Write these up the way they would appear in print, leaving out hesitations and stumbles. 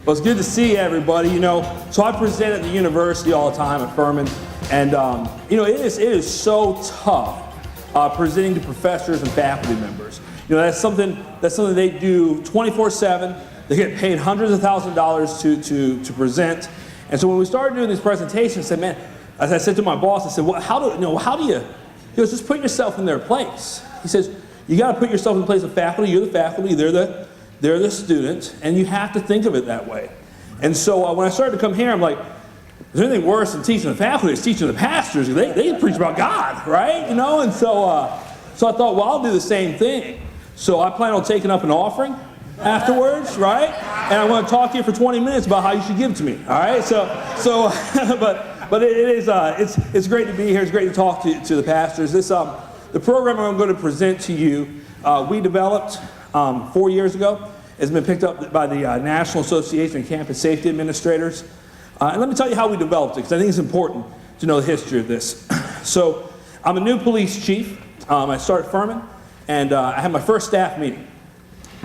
Well, it's good to see everybody. So I present at the university all the time at Furman, and it is so tough presenting to professors and faculty members. That's something they do 24/7. They get paid hundreds of thousands of dollars to present. And so when we started doing these presentations, I said, man, as I said to my boss, I said, well, how do you? He goes, just put yourself in their place. He says, you got to put yourself in the place of faculty. You're the faculty. They're the student, and you have to think of it that way. And so when I started to come here, I'm like, is there anything worse than teaching the faculty? It's teaching the pastors. They preach about God, right? And so I thought, well, I'll do the same thing. So I plan on taking up an offering afterwards, right? And I want to talk to you for 20 minutes about how you should give to me, all right? But it's great to be here. It's great to talk to the pastors. The program I'm going to present to you, we developed 4 years ago. It's been picked up by the National Association of Campus Safety Administrators. And let me tell you how we developed it, because I think it's important to know the history of this. So I'm a new police chief. I started Furman, and I had my first staff meeting.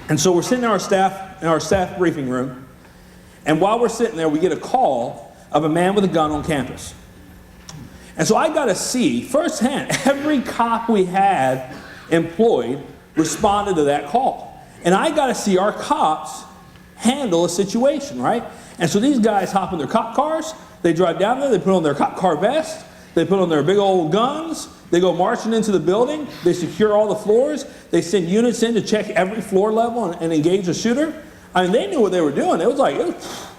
And so we're sitting in our staff briefing room, and while we're sitting there, we get a call of a man with a gun on campus. And so I got to see firsthand, every cop we had employed responded to that call. And I got to see our cops handle a situation, right? And so these guys hop in their cop cars, they drive down there, they put on their cop car vest, they put on their big old guns, they go marching into the building, they secure all the floors, they send units in to check every floor level and engage a shooter. I mean, they knew what they were doing. It was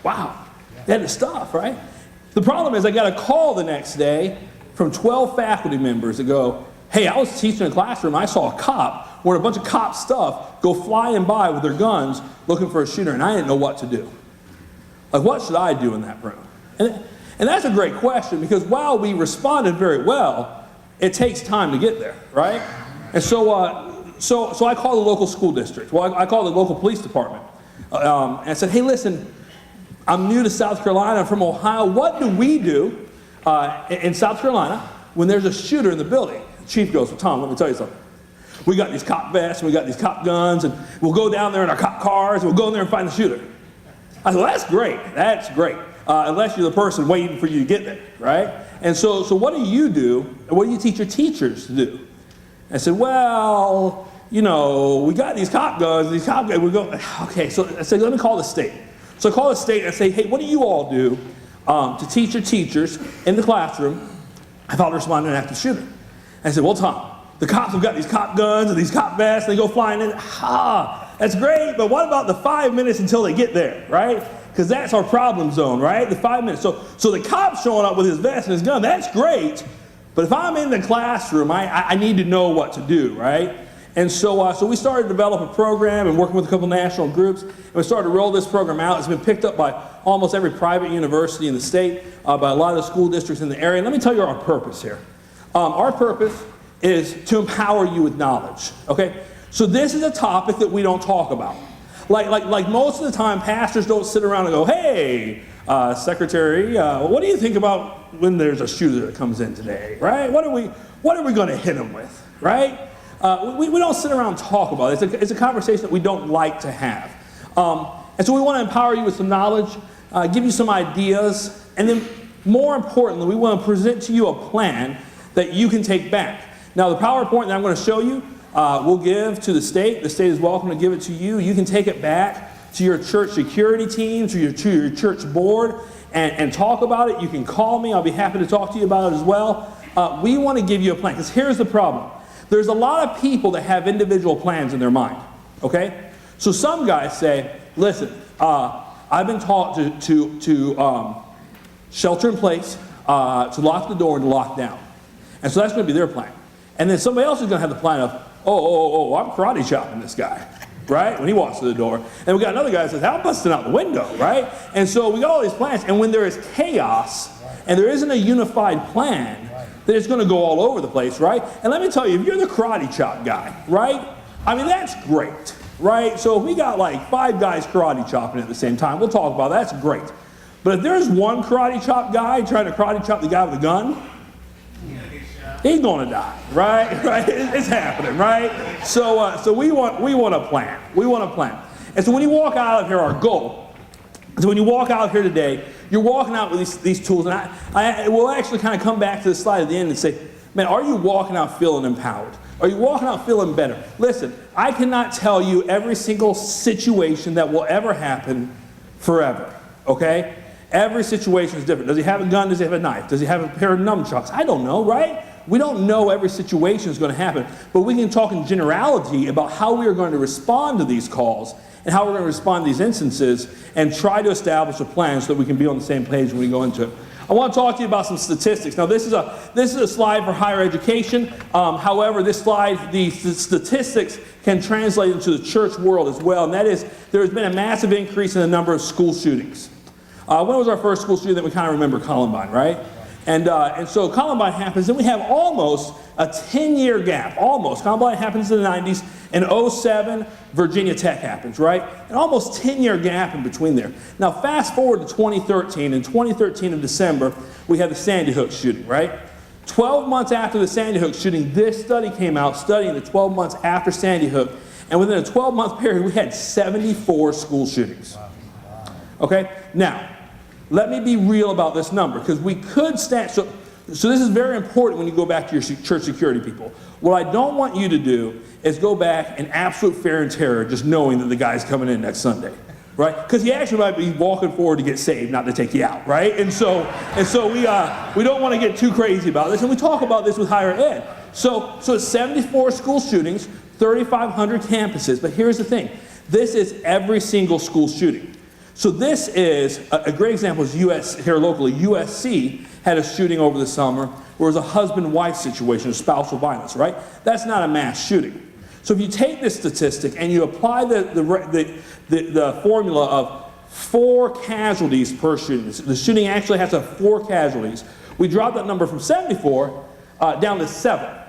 wow, they had the stuff, right? The problem is I got a call the next day from 12 faculty members that go, hey, I was teaching in a classroom, I saw a cop wearing a bunch of cop stuff go flying by with their guns looking for a shooter, and I didn't know what to do. Like, what should I do in that room? And that's a great question, because while we responded very well, it takes time to get there, right? And so I called the local school district. Well, I called the local police department and I said, hey, listen, I'm new to South Carolina, I'm from Ohio. What do we do in South Carolina when there's a shooter in the building? The chief goes, well, Tom, let me tell you something. We got these cop vests, and we got these cop guns, and we'll go down there in our cop cars, and we'll go in there and find the shooter. I said, well, that's great, unless you're the person waiting for you to get there, right? And so what do you do, and what do you teach your teachers to do? I said, well, we got these cop guns, we go, okay, so I said, let me call the state. So I call the state, and I say, hey, what do you all do to teach your teachers in the classroom how to respond to an active shooter? And I said, well, Tom, the cops have got these cop guns and these cop vests, and they go flying in. That's great, but what about the 5 minutes until they get there, right? Because that's our problem zone, right? The 5 minutes. So the cop's showing up with his vest and his gun, that's great, but if I'm in the classroom, I need to know what to do, right? And so we started to develop a program and working with a couple national groups, and we started to roll this program out. It's been picked up by almost every private university in the state, by a lot of the school districts in the area. And let me tell you our purpose here. Our purpose is to empower you with knowledge, okay? So this is a topic that we don't talk about. Like most of the time, pastors don't sit around and go, hey, secretary, what do you think about when there's a shooter that comes in today, right? What are we going to hit him with, right? We don't sit around and talk about it. It's a conversation that we don't like to have. And so we want to empower you with some knowledge, give you some ideas, and then more importantly, we want to present to you a plan that you can take back. Now, the PowerPoint that I'm going to show you, we'll give to the state. The state is welcome to give it to you. You can take it back to your church security team, to your church board, and talk about it. You can call me. I'll be happy to talk to you about it as well. We want to give you a plan, because here's the problem. There's a lot of people that have individual plans in their mind, okay? So some guys say, listen, I've been taught to shelter in place, to lock the door and to lock down. And so that's going to be their plan. And then somebody else is going to have the plan of, I'm karate chopping this guy, right? When he walks through the door. And we got another guy that says, I'm busting out the window, right? And so we got all these plans. And when there is chaos and there isn't a unified plan, then it's going to go all over the place, right? And let me tell you, if you're the karate chop guy, right? I mean, that's great, right? So if we got like 5 guys karate chopping at the same time, we'll talk about that. That's great. But if there's one karate chop guy trying to karate chop the guy with a gun, he's going to die, right? It's happening, right? So we want a plan. We want a plan. And so when you walk out of here, our goal So when you walk out here today, you're walking out with these tools, and I will actually kind of come back to the slide at the end and say, man, are you walking out feeling empowered? Are you walking out feeling better? Listen, I cannot tell you every single situation that will ever happen forever, okay? Every situation is different. Does he have a gun? Does he have a knife? Does he have a pair of nunchucks? I don't know, right? We don't know every situation is going to happen, but we can talk in generality about how we are going to respond to these calls and how we're going to respond to these instances and try to establish a plan so that we can be on the same page when we go into it. I want to talk to you about some statistics. Now, this is a slide for higher education. However, this slide, the statistics can translate into the church world as well, and that is there has been a massive increase in the number of school shootings. When was our first school shooting that we kind of remember? Columbine, right? And so Columbine happens, and we have almost a 10-year gap, almost. Columbine happens in the 90s, and 07, Virginia Tech happens, right? An almost 10-year gap in between there. Now, fast forward to 2013. In 2013 in December, we had the Sandy Hook shooting, right? 12 months after the Sandy Hook shooting, this study came out studying the 12 months after Sandy Hook, and within a 12-month period, we had 74 school shootings. Okay? Now, let me be real about this number, because we could stand, so this is very important when you go back to your church security people. What I don't want you to do is go back in absolute fear and terror just knowing that the guy's coming in next Sunday, right? Because he actually might be walking forward to get saved, not to take you out, right? And so we don't want to get too crazy about this, and we talk about this with higher ed. So it's 74 school shootings, 3,500 campuses, but here's the thing. This is every single school shooting. So this is, a great example is here locally, USC had a shooting over the summer where it was a husband-wife situation, spousal violence, right? That's not a mass shooting. So if you take this statistic and you apply the formula of 4 casualties per shooting, the shooting actually has to have 4 casualties, we drop that number from 74 down to 7.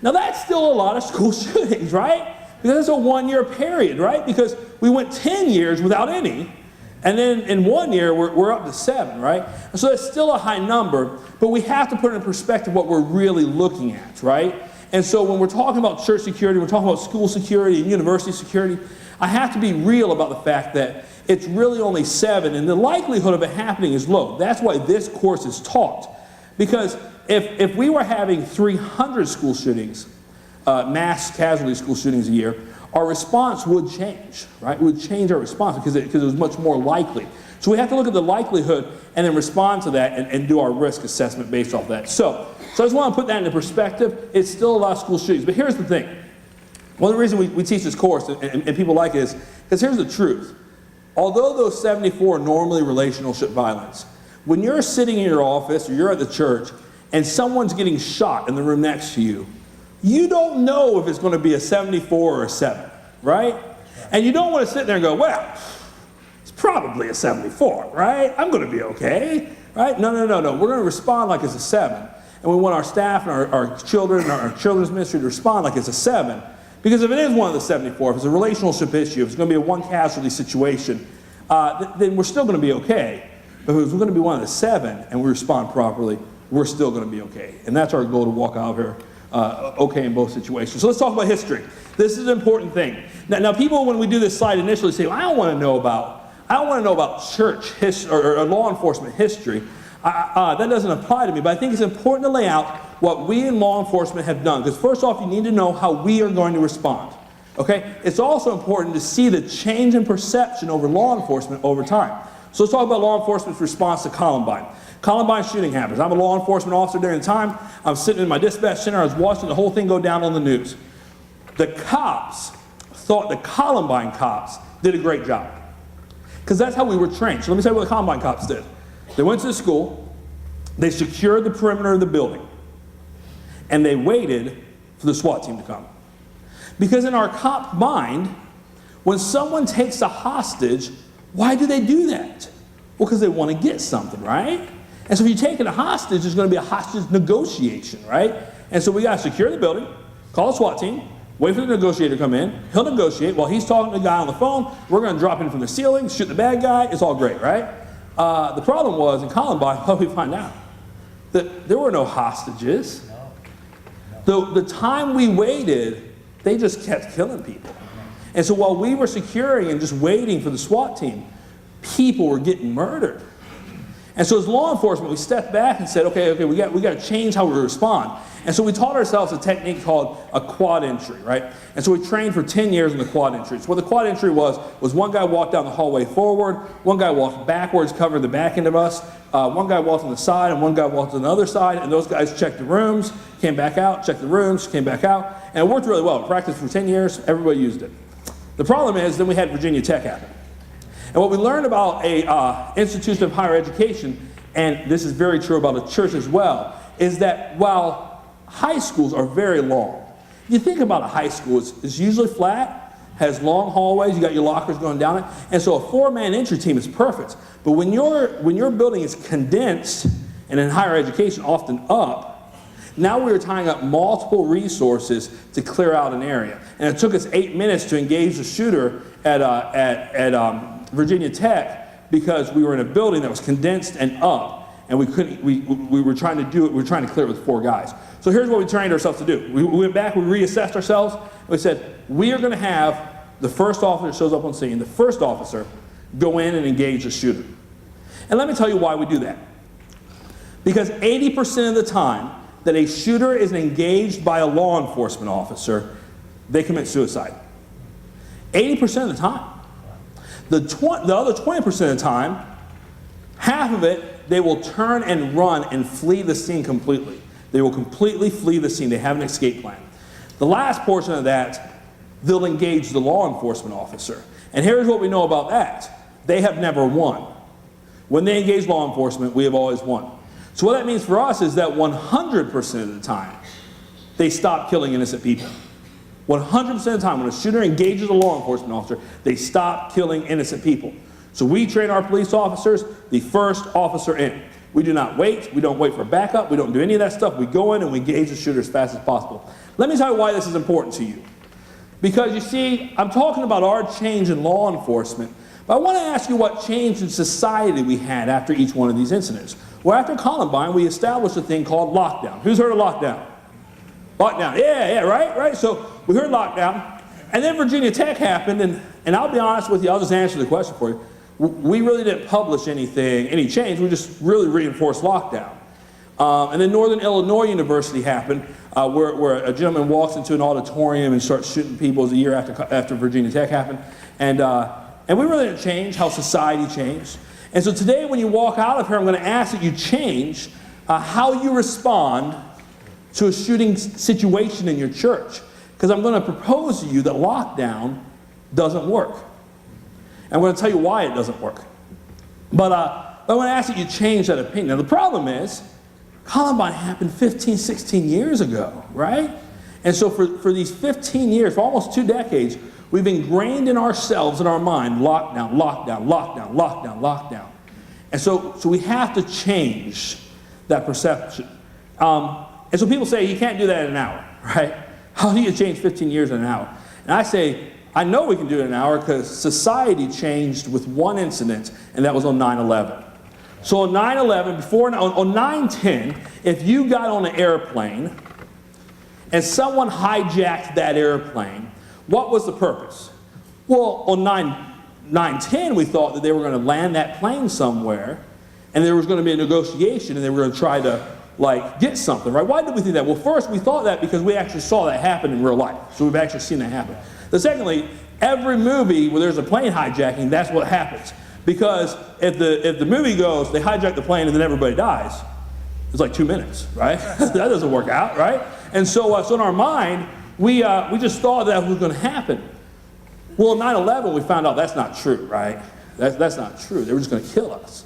Now that's still a lot of school shootings, right? Because it's a 1-year period, right? Because we went 10 years without any, and then in 1 year, we're up to 7, right? And so that's still a high number, but we have to put in perspective what we're really looking at, right? And so when we're talking about church security, we're talking about school security and university security, I have to be real about the fact that it's really only 7, and the likelihood of it happening is low. That's why this course is taught. Because if we were having 300 school shootings, mass casualty school shootings a year, our response would change, right? It would change our response because it was much more likely. So we have to look at the likelihood and then respond to that and do our risk assessment based off that. So I just want to put that into perspective. It's still a lot of school shootings. But here's the thing. One of the reasons we teach this course and people like it is because here's the truth. Although those 74 are normally relationship violence, when you're sitting in your office or you're at the church and someone's getting shot in the room next to you, you don't know if it's going to be a 74 or a 7, right? And you don't want to sit there and go, well, it's probably a 74, right? I'm going to be okay, right? No. We're going to respond like it's a 7. And we want our staff and our children and our children's ministry to respond like it's a 7. Because if it is one of the 74, if it's a relationship issue, if it's going to be a 1 casualty situation, then we're still going to be okay. But if it's going to be one of the 7 and we respond properly, we're still going to be okay. And that's our goal, to walk out here okay in both situations. So let's talk about history. This is an important thing. Now people, when we do this slide initially, say, well, I don't want to know about church history or law enforcement history. That doesn't apply to me, but I think it's important to lay out what we in law enforcement have done. Because first off, you need to know how we are going to respond. Okay? It's also important to see the change in perception over law enforcement over time. So let's talk about law enforcement's response to Columbine. Columbine shooting happens. I'm a law enforcement officer during the time. I'm sitting in my dispatch center. I was watching the whole thing go down on the news. The cops thought the Columbine cops did a great job. Because that's how we were trained. So let me tell you what the Columbine cops did. They went to the school. They secured the perimeter of the building. And they waited for the SWAT team to come. Because in our cop mind, when someone takes a hostage, why do they do that? Well, because they want to get something, right? And so if you're taking a hostage, there's going to be a hostage negotiation, right? And so we got to secure the building, call a SWAT team, wait for the negotiator to come in. He'll negotiate. While he's talking to the guy on the phone, we're going to drop in from the ceiling, shoot the bad guy. It's all great, right? The problem was, in Columbine, what did we find out? That there were no hostages. The time we waited, they just kept killing people. And so while we were securing and just waiting for the SWAT team, people were getting murdered. And so as law enforcement, we stepped back and said, okay, we got to change how we respond. And so we taught ourselves a technique called a quad entry, right? And so we trained for 10 years in the quad entry. So what the quad entry was one guy walked down the hallway forward, one guy walked backwards, covered the back end of us, one guy walked on the side, and one guy walked on the other side, and those guys checked the rooms, came back out, checked the rooms, came back out, and it worked really well. We practiced for 10 years, everybody used it. The problem is, then we had Virginia Tech happen. And what we learned about a institution of higher education, and this is very true about a church as well, is that while high schools are very long, you think about a high school, it's usually flat, has long hallways, you got your lockers going down it, and so a 4-man entry team is perfect. But when your building is condensed, and in higher education often up, now we are tying up multiple resources to clear out an area. And it took us 8 minutes to engage the shooter at Virginia Tech because we were in a building that was condensed and up, and we were trying to do it, we were trying to clear it with 4 guys. So here's what we trained ourselves to do. We went back, we reassessed ourselves, and we said, we are going to have the first officer shows up on scene, the first officer, go in and engage the shooter. And let me tell you why we do that. Because 80% of the time that a shooter is engaged by a law enforcement officer, they commit suicide. 80% of the time. The other 20% of the time, half of it, they will turn and run and flee the scene completely. They will completely flee the scene. They have an escape plan. The last portion of that, they'll engage the law enforcement officer. And here's what we know about that. They have never won. When they engage law enforcement, we have always won. So what that means for us is that 100% of the time, they stop killing innocent people. 100% of the time, when a shooter engages a law enforcement officer, they stop killing innocent people. So we train our police officers, the first officer in. We do not wait. We don't wait for backup. We don't do any of that stuff. We go in and we engage the shooter as fast as possible. Let me tell you why this is important to you. Because you see, I'm talking about our change in law enforcement, but I want to ask you what change in society we had after each one of these incidents. Well, after Columbine, we established a thing called lockdown. Who's heard of lockdown? Lockdown, yeah, right? So we heard lockdown, and then Virginia Tech happened, and I'll be honest with you, I'll just answer the question for you. We really didn't publish any change, we just really reinforced lockdown. And then Northern Illinois University happened, where a gentleman walks into an auditorium and starts shooting people. It was a year after Virginia Tech happened. And we really didn't change how society changed. And so today when you walk out of here, I'm going to ask that you change how you respond to a shooting situation in your church. Because I'm going to propose to you that lockdown doesn't work. I'm going to tell you why it doesn't work. But I want to ask that you change that opinion. Now the problem is, Columbine happened 15, 16 years ago, right? And so for these 15 years, for almost 2 decades, we've ingrained in ourselves, in our mind, lockdown, lockdown, lockdown, lockdown, lockdown. And so we have to change that perception. And so people say, you can't do that in an hour, right? How do you change 15 years in an hour? And I say, I know we can do it in an hour because society changed with one incident, and that was on 9/11. So on 9/11, on 9/10, if you got on an airplane and someone hijacked that airplane, what was the purpose? Well, on 9/10, we thought that they were going to land that plane somewhere, and there was going to be a negotiation, and they were going to try to get something, right? Why did we think that? Well, first, we thought that because we actually saw that happen in real life. So we've actually seen that happen. But secondly, every movie where there's a plane hijacking, that's what happens. Because if the movie goes, they hijack the plane and then everybody dies, it's like 2 minutes, right? That doesn't work out, right? And so in our mind, we just thought that was going to happen. Well, 9/11, we found out that's not true, right? That's not true. They were just going to kill us.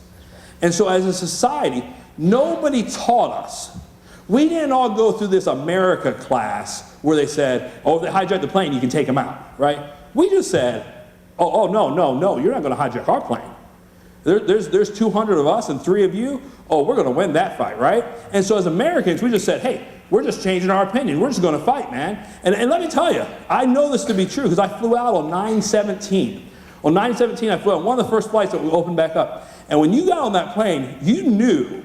And so as a society, nobody taught us. We didn't all go through this America class where they said, oh, if they hijack the plane, you can take them out, right? We just said, oh, no, you're not going to hijack our plane. There's 200 of us and 3 of you. Oh, we're going to win that fight, right? And so as Americans, we just said, hey, we're just changing our opinion. We're just going to fight, man. And let me tell you, I know this to be true because I flew out on 9/17. On 9/17, I flew out one of the first flights that we opened back up. And when you got on that plane, you knew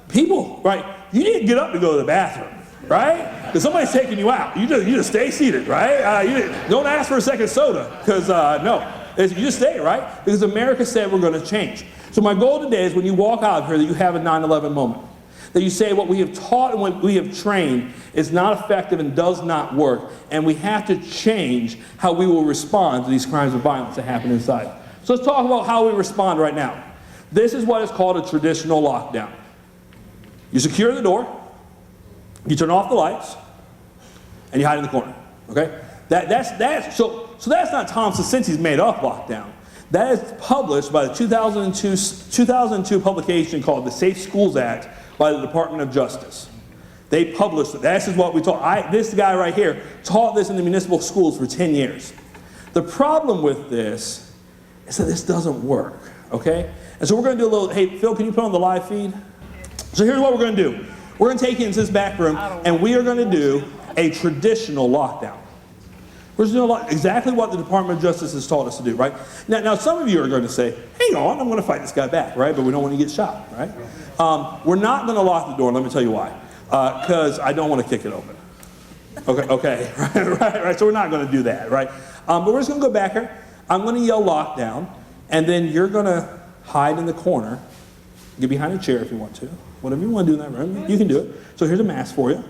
people, right? You didn't get up to go to the bathroom, right? Because somebody's taking you out. You just stay seated, right? Don't ask for a second soda because, no. You just stay, right? Because America said we're going to change. So my goal today is when you walk out of here that you have a 9/11 moment. That you say what we have taught and what we have trained is not effective and does not work. And we have to change how we will respond to these crimes of violence that happen inside. So let's talk about how we respond right now. This is what is called a traditional lockdown. You secure the door, you turn off the lights, and you hide in the corner. Okay? So that's not Tom Saccenti's made up lockdown. That is published by the 2002 publication called the Safe Schools Act by the Department of Justice. They published it. This is what we taught. This guy right here taught this in the municipal schools for 10 years. The problem with this is that this doesn't work, okay? And so we're going to do a little, hey, Phil, can you put on the live feed? So here's what we're going to do. We're going to take you into this back room, and we are going to do a traditional lockdown. We're just doing exactly what the Department of Justice has taught us to do, right? Now, some of you are going to say, hang on, I'm going to fight this guy back, right? But we don't want to get shot, right? We're not going to lock the door, and let me tell you why. Because I don't want to kick it open. Okay, right. So we're not going to do that, right? But we're just going to go back here. I'm going to yell lockdown, and then you're going to hide in the corner. Get behind a chair if you want to. Whatever you want to do in that room, you can do it. So here's a mask for you.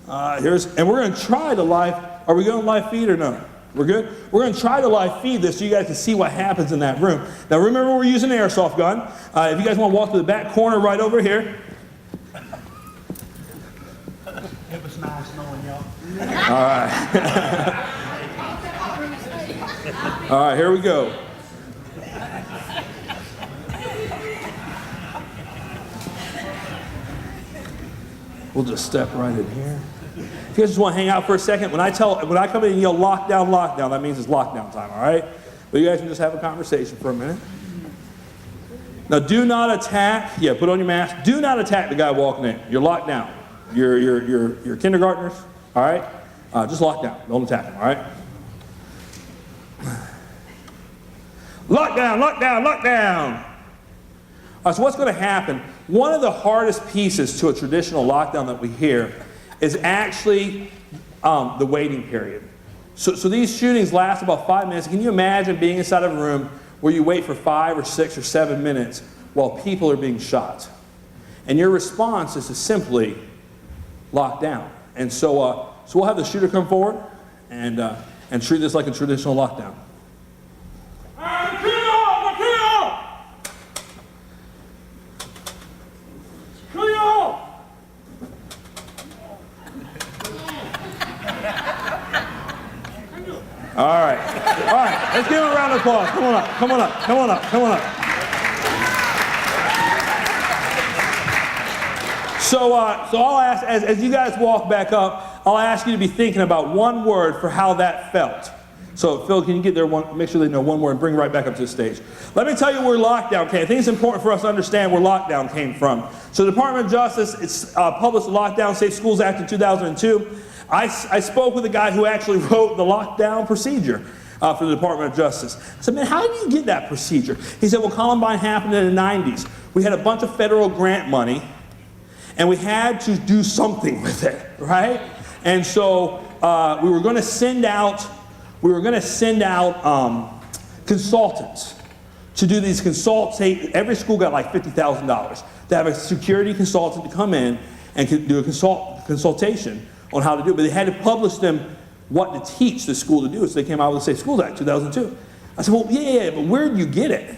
And we're going to try to live. Are we going to live feed or no? We're good? We're going to try to live feed this so you guys can see what happens in that room. Now remember, we're using an airsoft gun. If you guys want to walk to the back corner right over here. It was nice knowing y'all. All right. All right, here we go. We'll just step right in here. If you guys just want to hang out for a second, when I come in and yell lockdown, lockdown, that means it's lockdown time, all right? But you guys can just have a conversation for a minute. Now, do not attack. Yeah, put on your mask. Do not attack the guy walking in. You're locked down. You're kindergartners, all right? Just lock down. Don't attack them, all right? Lockdown, lockdown, lockdown. All right, so what's going to happen? One of the hardest pieces to a traditional lockdown that we hear is actually the waiting period. So these shootings last about 5 minutes. Can you imagine being inside of a room where you wait for 5 or 6 or 7 minutes while people are being shot? And your response is to simply lock down. And so we'll have the shooter come forward and treat this like a traditional lockdown. All right, let's give him a round of applause. Come on up. So I'll ask, as you guys walk back up, I'll ask you to be thinking about one word for how that felt. So Phil, can you get there, make sure they know one word and bring it right back up to the stage. Let me tell you where lockdown came. I think it's important for us to understand where lockdown came from. So the Department of Justice published the Lockdown Safe Schools Act in 2002. I spoke with a guy who actually wrote the lockdown procedure for the Department of Justice. I said, man, how do you get that procedure? He said, well, Columbine happened in the 90s. We had a bunch of federal grant money, and we had to do something with it, right? And so we were going to send out consultants to do these consultations. Every school got like $50,000 to have a security consultant to come in and do a consultation on how to do it. But they had to publish them what to teach the school to do. So they came out with the Safe Schools Act 2002. I said, well, yeah, but where did you get it? He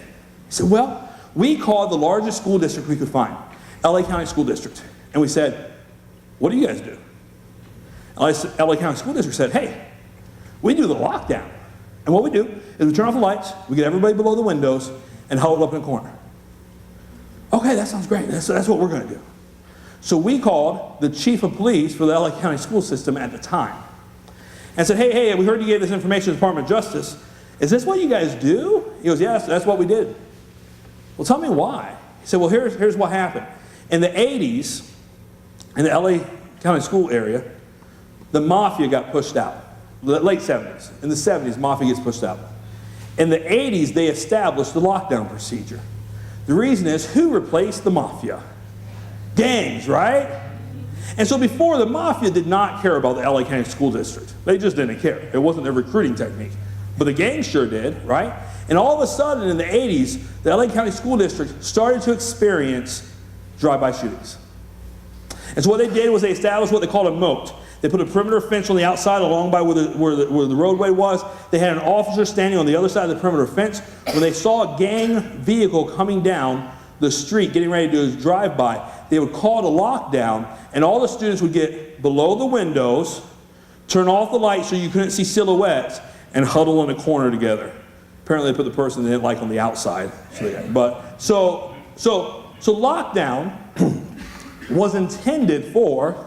said, well, we called the largest school district we could find, LA County School District. And we said, what do you guys do? LA County School District said, hey, we do the lockdown. And what we do is we turn off the lights, we get everybody below the windows, and huddle up in a corner. Okay, that sounds great. That's what we're going to do. So we called the chief of police for the LA County school system at the time and said, hey, we heard you gave this information to the Department of Justice. Is this what you guys do? He goes, yes, that's what we did. Well, tell me why. He said, well, here's what happened. In the 80s, in the LA County school area, the mafia got pushed out. The late 70s. In the 70s, mafia gets pushed out. In the 80s, they established the lockdown procedure. The reason is, who replaced the mafia? Gangs, right? And so before, the mafia did not care about the LA County School District. They just didn't care. It wasn't their recruiting technique. But the gangs sure did, right? And all of a sudden in the 80s, the LA County School District started to experience drive-by shootings. And so what they did was they established what they called a moat. They put a perimeter fence on the outside along by where the roadway was. They had an officer standing on the other side of the perimeter fence. When they saw a gang vehicle coming down the street getting ready to do his drive-by, they would call it a lockdown, and all the students would get below the windows, turn off the lights so you couldn't see silhouettes, and huddle in a corner together. Apparently they put the person they didn't like on the outside. So lockdown was intended for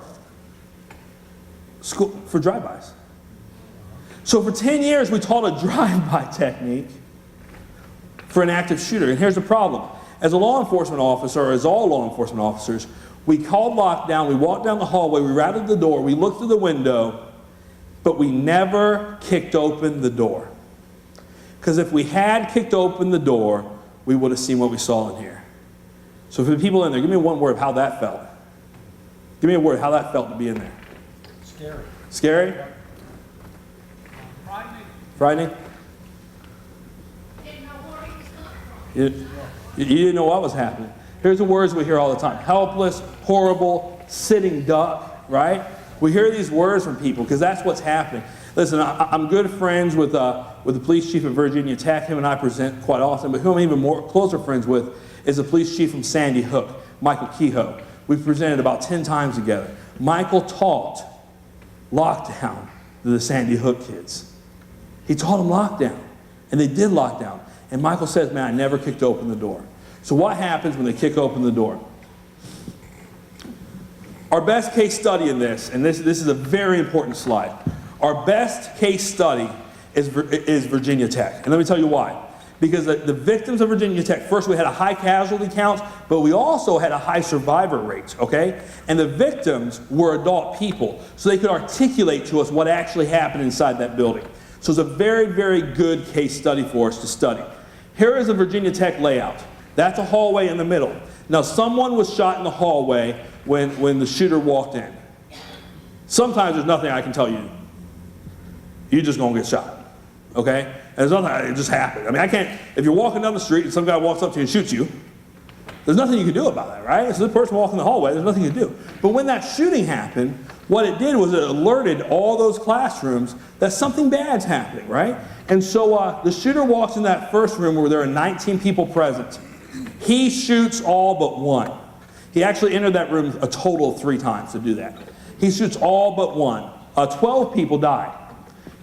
drive-bys. So for 10 years we taught a drive-by technique for an active shooter. And here's the problem. As a law enforcement officer, or as all law enforcement officers, we called lockdown, we walked down the hallway, we rattled the door, we looked through the window, but we never kicked open the door. Because if we had kicked open the door, we would have seen what we saw in here. So for the people in there, give me one word of how that felt. Give me a word how that felt to be in there. Scary. Scary? Frightening. Frightening? You didn't know what was happening. Here's the words we hear all the time. Helpless, horrible, sitting duck, right? We hear these words from people because that's what's happening. Listen, I'm good friends with the police chief of Virginia Tech. Him and I present quite often, but who I'm even more closer friends with is the police chief from Sandy Hook, Michael Kehoe. We've presented about 10 times together. Michael taught lockdown to the Sandy Hook kids. He taught them lockdown, and they did lockdown. And Michael says, man, I never kicked open the door. So what happens when they kick open the door? Our best case study in this, and this is a very important slide. Our best case study is Virginia Tech. And let me tell you why. Because the victims of Virginia Tech, first we had a high casualty count, but we also had a high survivor rate, okay? And the victims were adult people, so they could articulate to us what actually happened inside that building. So it's a very, very good case study for us to study. Here is a Virginia Tech layout. That's a hallway in the middle. Now someone was shot in the hallway when the shooter walked in. Sometimes there's nothing I can tell you. You're just gonna get shot, okay? And there's nothing, it just happened. I mean, I can't, if you're walking down the street and some guy walks up to you and shoots you, there's nothing you can do about that, right? So the person walking the hallway, there's nothing to do. But when that shooting happened, what it did was it alerted all those classrooms that something bad's happening, right? And so the shooter walks in that first room where there are 19 people present. He shoots all but one. He actually entered that room a total of 3 times to do that. He shoots all but one. 12 people died.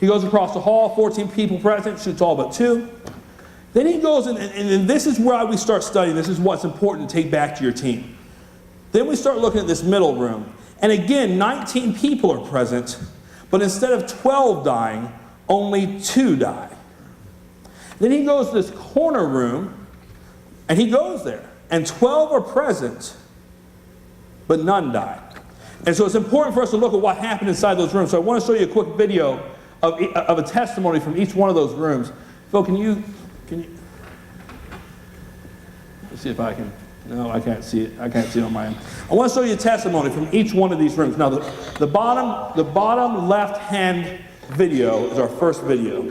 He goes across the hall, 14 people present, shoots all but 2. Then he goes, and this is where we start studying. This is what's important to take back to your team. Then we start looking at this middle room. And again, 19 people are present, but instead of 12 dying, only 2 die. Then he goes to this corner room, and he goes there, and 12 are present, but none die. And so it's important for us to look at what happened inside those rooms. So I want to show you a quick video of a testimony from each one of those rooms. Phil, can you, let's see if I can, no, I can't see it. I can't see it on my end. I want to show you a testimony from each one of these rooms. Now, the bottom left-hand video is our first video.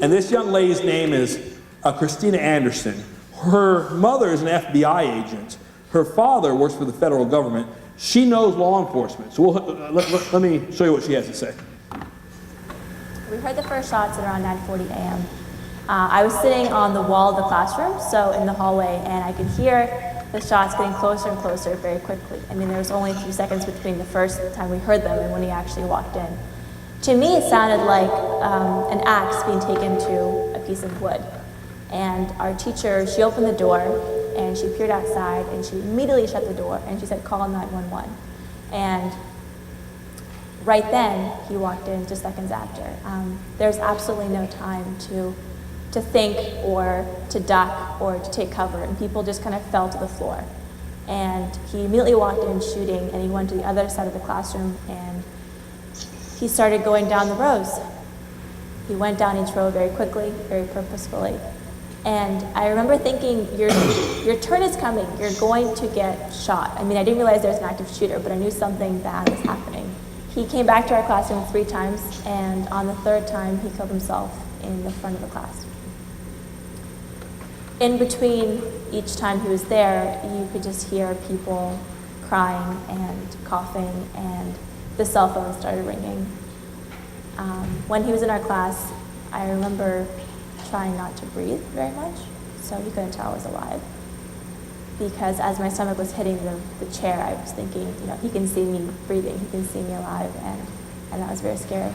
And this young lady's name is Christina Anderson. Her mother is an FBI agent. Her father works for the federal government. She knows law enforcement. So let me show you what she has to say. We heard the first shots at around 9:40 a.m. I was sitting on the wall of the classroom, so in the hallway, and I could hear the shots getting closer and closer very quickly. I mean, there was only a few seconds between the first time we heard them and when he actually walked in. To me, it sounded like an axe being taken to a piece of wood. And our teacher, she opened the door, and she peered outside, and she immediately shut the door, and she said, "Call 911." And right then, he walked in just seconds after. There's absolutely no time to think or to duck or to take cover, and people just kind of fell to the floor. And he immediately walked in shooting, and he went to the other side of the classroom, and he started going down the rows. He went down each row very quickly, very purposefully. And I remember thinking, your turn is coming, you're going to get shot. I mean, I didn't realize there was an active shooter, but I knew something bad was happening. He came back to our classroom 3 times, and on the 3rd time, he killed himself in the front of the class. in between each time he was there, you could just hear people crying and coughing, and the cell phone started ringing. When he was in our class, I remember trying not to breathe very much, so he couldn't tell I was alive. Because as my stomach was hitting the chair, I was thinking, you know, he can see me breathing, he can see me alive, and that was very scary.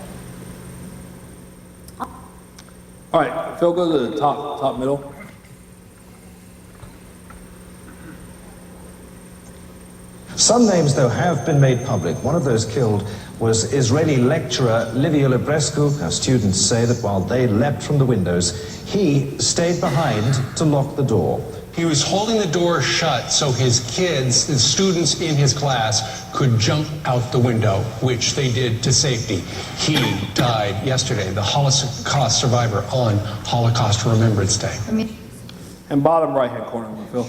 All right, Phil, go to the top middle. Some names, though, have been made public. One of those killed was Israeli lecturer Livia Lebrescu. Her students say that while they leapt from the windows, he stayed behind to lock the door. He was holding the door shut so his kids, the students in his class, could jump out the window, which they did to safety. He died yesterday, the Holocaust survivor on Holocaust Remembrance Day. And bottom right-hand corner, Phil.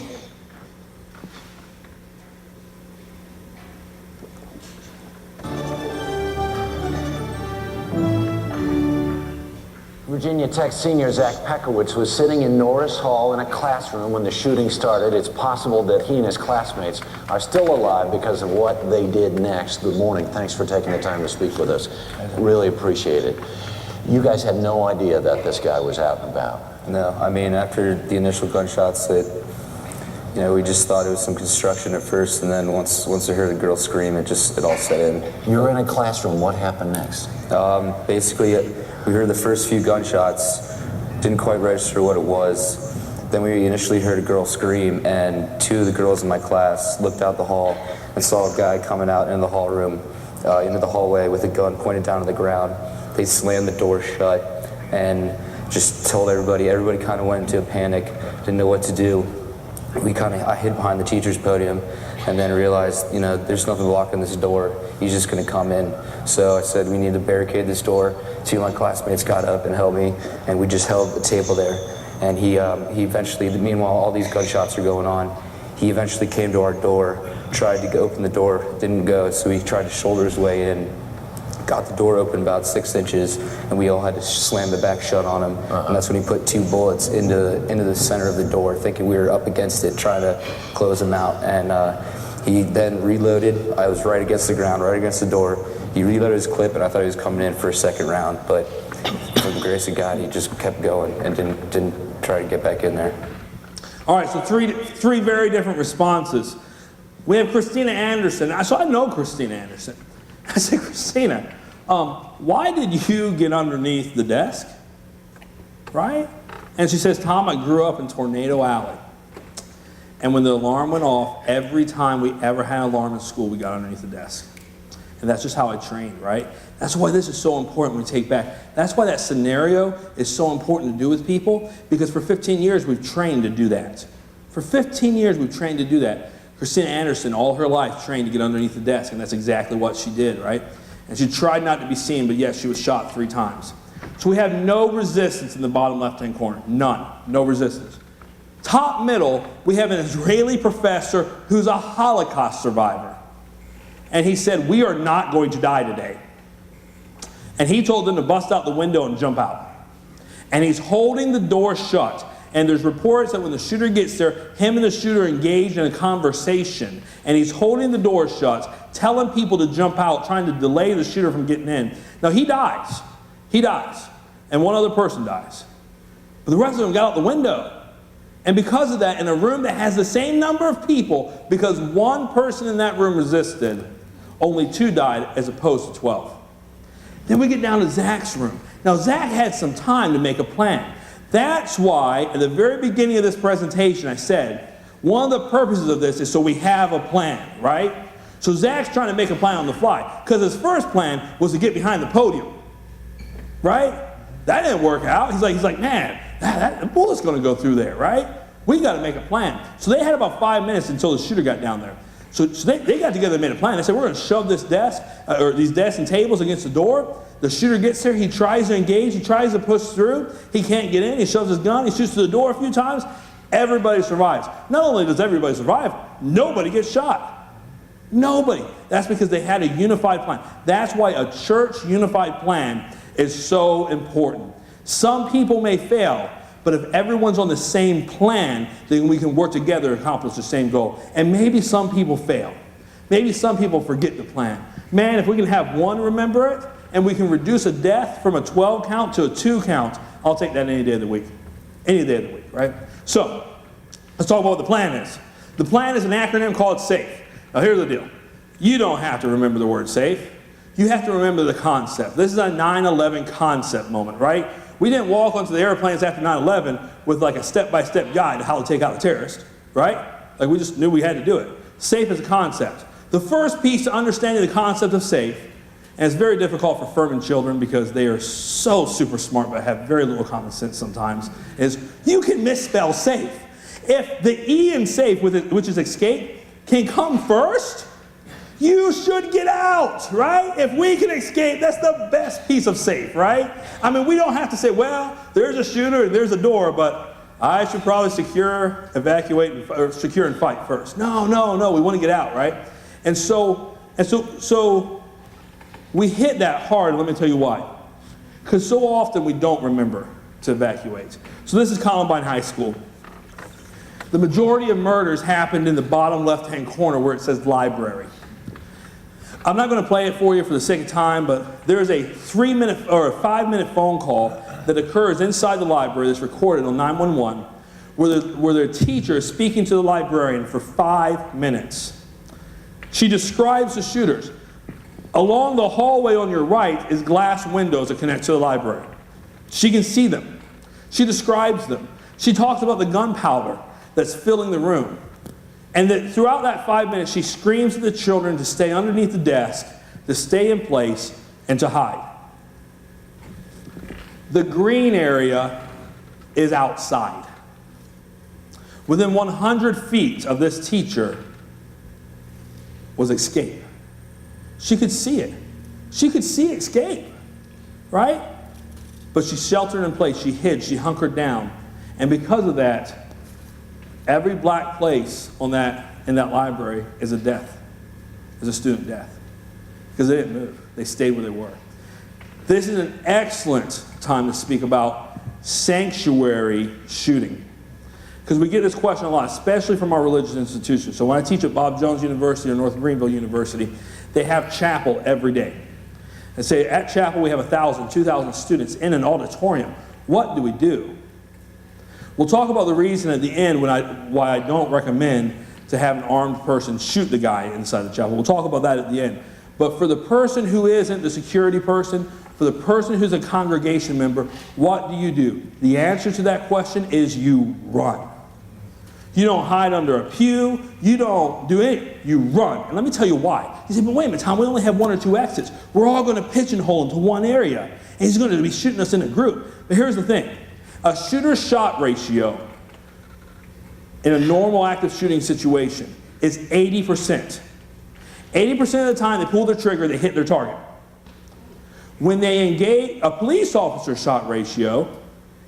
Virginia Tech senior Zach Pekowitz was sitting in Norris Hall in a classroom when the shooting started. It's possible that he and his classmates are still alive because of what they did next. Good morning. Thanks for taking the time to speak with us. Really appreciate it. You guys had no idea that this guy was out and about. No, I mean, after the initial gunshots, you know, we just thought it was some construction at first, and then once we heard the girl scream, it all set in. You were in a classroom. What happened next? Basically, we heard the first few gunshots, didn't quite register what it was. Then we initially heard a girl scream, and two of the girls in my class looked out the hall and saw a guy coming out into the hallway with a gun pointed down to the ground. They slammed the door shut and just told everybody. Everybody kind of went into a panic, didn't know what to do. I hid behind the teacher's podium and then realized, you know, there's nothing blocking this door. He's just going to come in. So I said, we need to barricade this door. Two of my classmates got up and helped me, and we just held the table there. And he eventually, meanwhile, all these gunshots are going on. He eventually came to our door, tried to open the door, didn't go, so he tried to shoulder his way in, got the door open about 6 inches, and we all had to slam the back shut on him. And that's when he put 2 bullets into the center of the door, thinking we were up against it, trying to close him out. And he then reloaded. I was right against the ground, right against the door. He reloaded his clip, and I thought he was coming in for a second round, but for the grace of God, he just kept going and didn't try to get back in there. All right, so three very different responses. We have Christina Anderson. So I know Christina Anderson. I said, Christina, why did you get underneath the desk? Right? And she says, Tom, I grew up in Tornado Alley. And when the alarm went off, every time we ever had an alarm in school, we got underneath the desk. And that's just how I trained, right? That's why this is so important we take back. That's why that scenario is so important to do with people, because for 15 years we've trained to do that. For 15 years we've trained to do that. Christina Anderson, all her life, trained to get underneath the desk, and that's exactly what she did, right? And she tried not to be seen, but yet she was shot 3 times. So we have no resistance in the bottom left-hand corner. None. No resistance. Top middle, we have an Israeli professor who's a Holocaust survivor. And he said, we are not going to die today. And he told them to bust out the window and jump out. And he's holding the door shut. And there's reports that when the shooter gets there, him and the shooter engaged in a conversation. And he's holding the door shut, telling people to jump out, trying to delay the shooter from getting in. Now he dies. He dies. And one other person dies. But the rest of them got out the window. And because of that, in a room that has the same number of people, because one person in that room resisted, only 2 died as opposed to 12. Then we get down to Zach's room. Now Zach had some time to make a plan. That's why at the very beginning of this presentation I said, one of the purposes of this is so we have a plan, right? So Zach's trying to make a plan on the fly, because his first plan was to get behind the podium, right? That didn't work out. He's like, man, the bullet's going to go through there, right? We got to make a plan. So they had about 5 minutes until the shooter got down there. So they got together and made a plan. They said, we're going to shove this desk, or these desks and tables against the door. The shooter gets there. He tries to engage. He tries to push through. He can't get in. He shoves his gun. He shoots through the door a few times. Everybody survives. Not only does everybody survive, nobody gets shot. Nobody. That's because they had a unified plan. That's why a church unified plan is so important. Some people may fail, But if everyone's on the same plan, then we can work together to accomplish the same goal. And maybe some people fail. Maybe some people forget the plan. Man, if we can have one remember it, and we can reduce a death from a 12 count to a 2 count, I'll take that any day of the week. Any day of the week, right? So, let's talk about what the plan is. The plan is an acronym called SAFE. Now here's the deal. You don't have to remember the word SAFE. You have to remember the concept. This is a 9/11 concept moment, right? We didn't walk onto the airplanes after 9/11 with like a step-by-step guide to how to take out a terrorist, right? Like we just knew we had to do it. SAFE is a concept. The first piece to understanding the concept of SAFE, and it's very difficult for Furman children because they are so super smart but have very little common sense sometimes, is you can misspell SAFE. If the E in SAFE, which is escape, can come first, you should get out, right? If we can escape, that's the best piece of SAFE, right? I mean, we don't have to say, well, there's a shooter and there's a door, but I should probably secure, evacuate, or secure and fight first. No, we want to get out, right? And so we hit that hard, and let me tell you why. Because so often we don't remember to evacuate. So this is Columbine High School. The majority of murders happened in the bottom left-hand corner where it says library. I'm not going to play it for you for the sake of time, but there's a 3-minute or a 5-minute phone call that occurs inside the library that's recorded on 911 where the teacher is speaking to the librarian for 5 minutes. She describes the shooters. Along the hallway on your right is glass windows that connect to the library. She can see them. She describes them. She talks about the gunpowder that's filling the room. And that throughout that 5 minutes, she screams at the children to stay underneath the desk, to stay in place, and to hide. The green area is outside. Within 100 feet of this teacher was escape. She could see it. She could see escape, right? But she sheltered in place. She hid. She hunkered down. And because of that, every black place in that library is a death, is a student death. Because they didn't move. They stayed where they were. This is an excellent time to speak about sanctuary shooting. Because we get this question a lot, especially from our religious institutions. So when I teach at Bob Jones University or North Greenville University, they have chapel every day. And say at chapel we have 1,000, 2,000 students in an auditorium. What do we do? We'll talk about the reason at the end why I don't recommend to have an armed person shoot the guy inside the chapel. We'll talk about that at the end. But for the person who isn't the security person, for the person who's a congregation member, what do? The answer to that question is you run. You don't hide under a pew. You don't do anything. You run. And let me tell you why. You say, but wait a minute, Tom, we only have 1 or 2 exits. We're all going to pigeonhole into one area. And he's going to be shooting us in a group. But here's the thing. A shooter-shot ratio in a normal active shooting situation is 80%. 80% of the time they pull their trigger, they hit their target. When they engage, a police officer shot ratio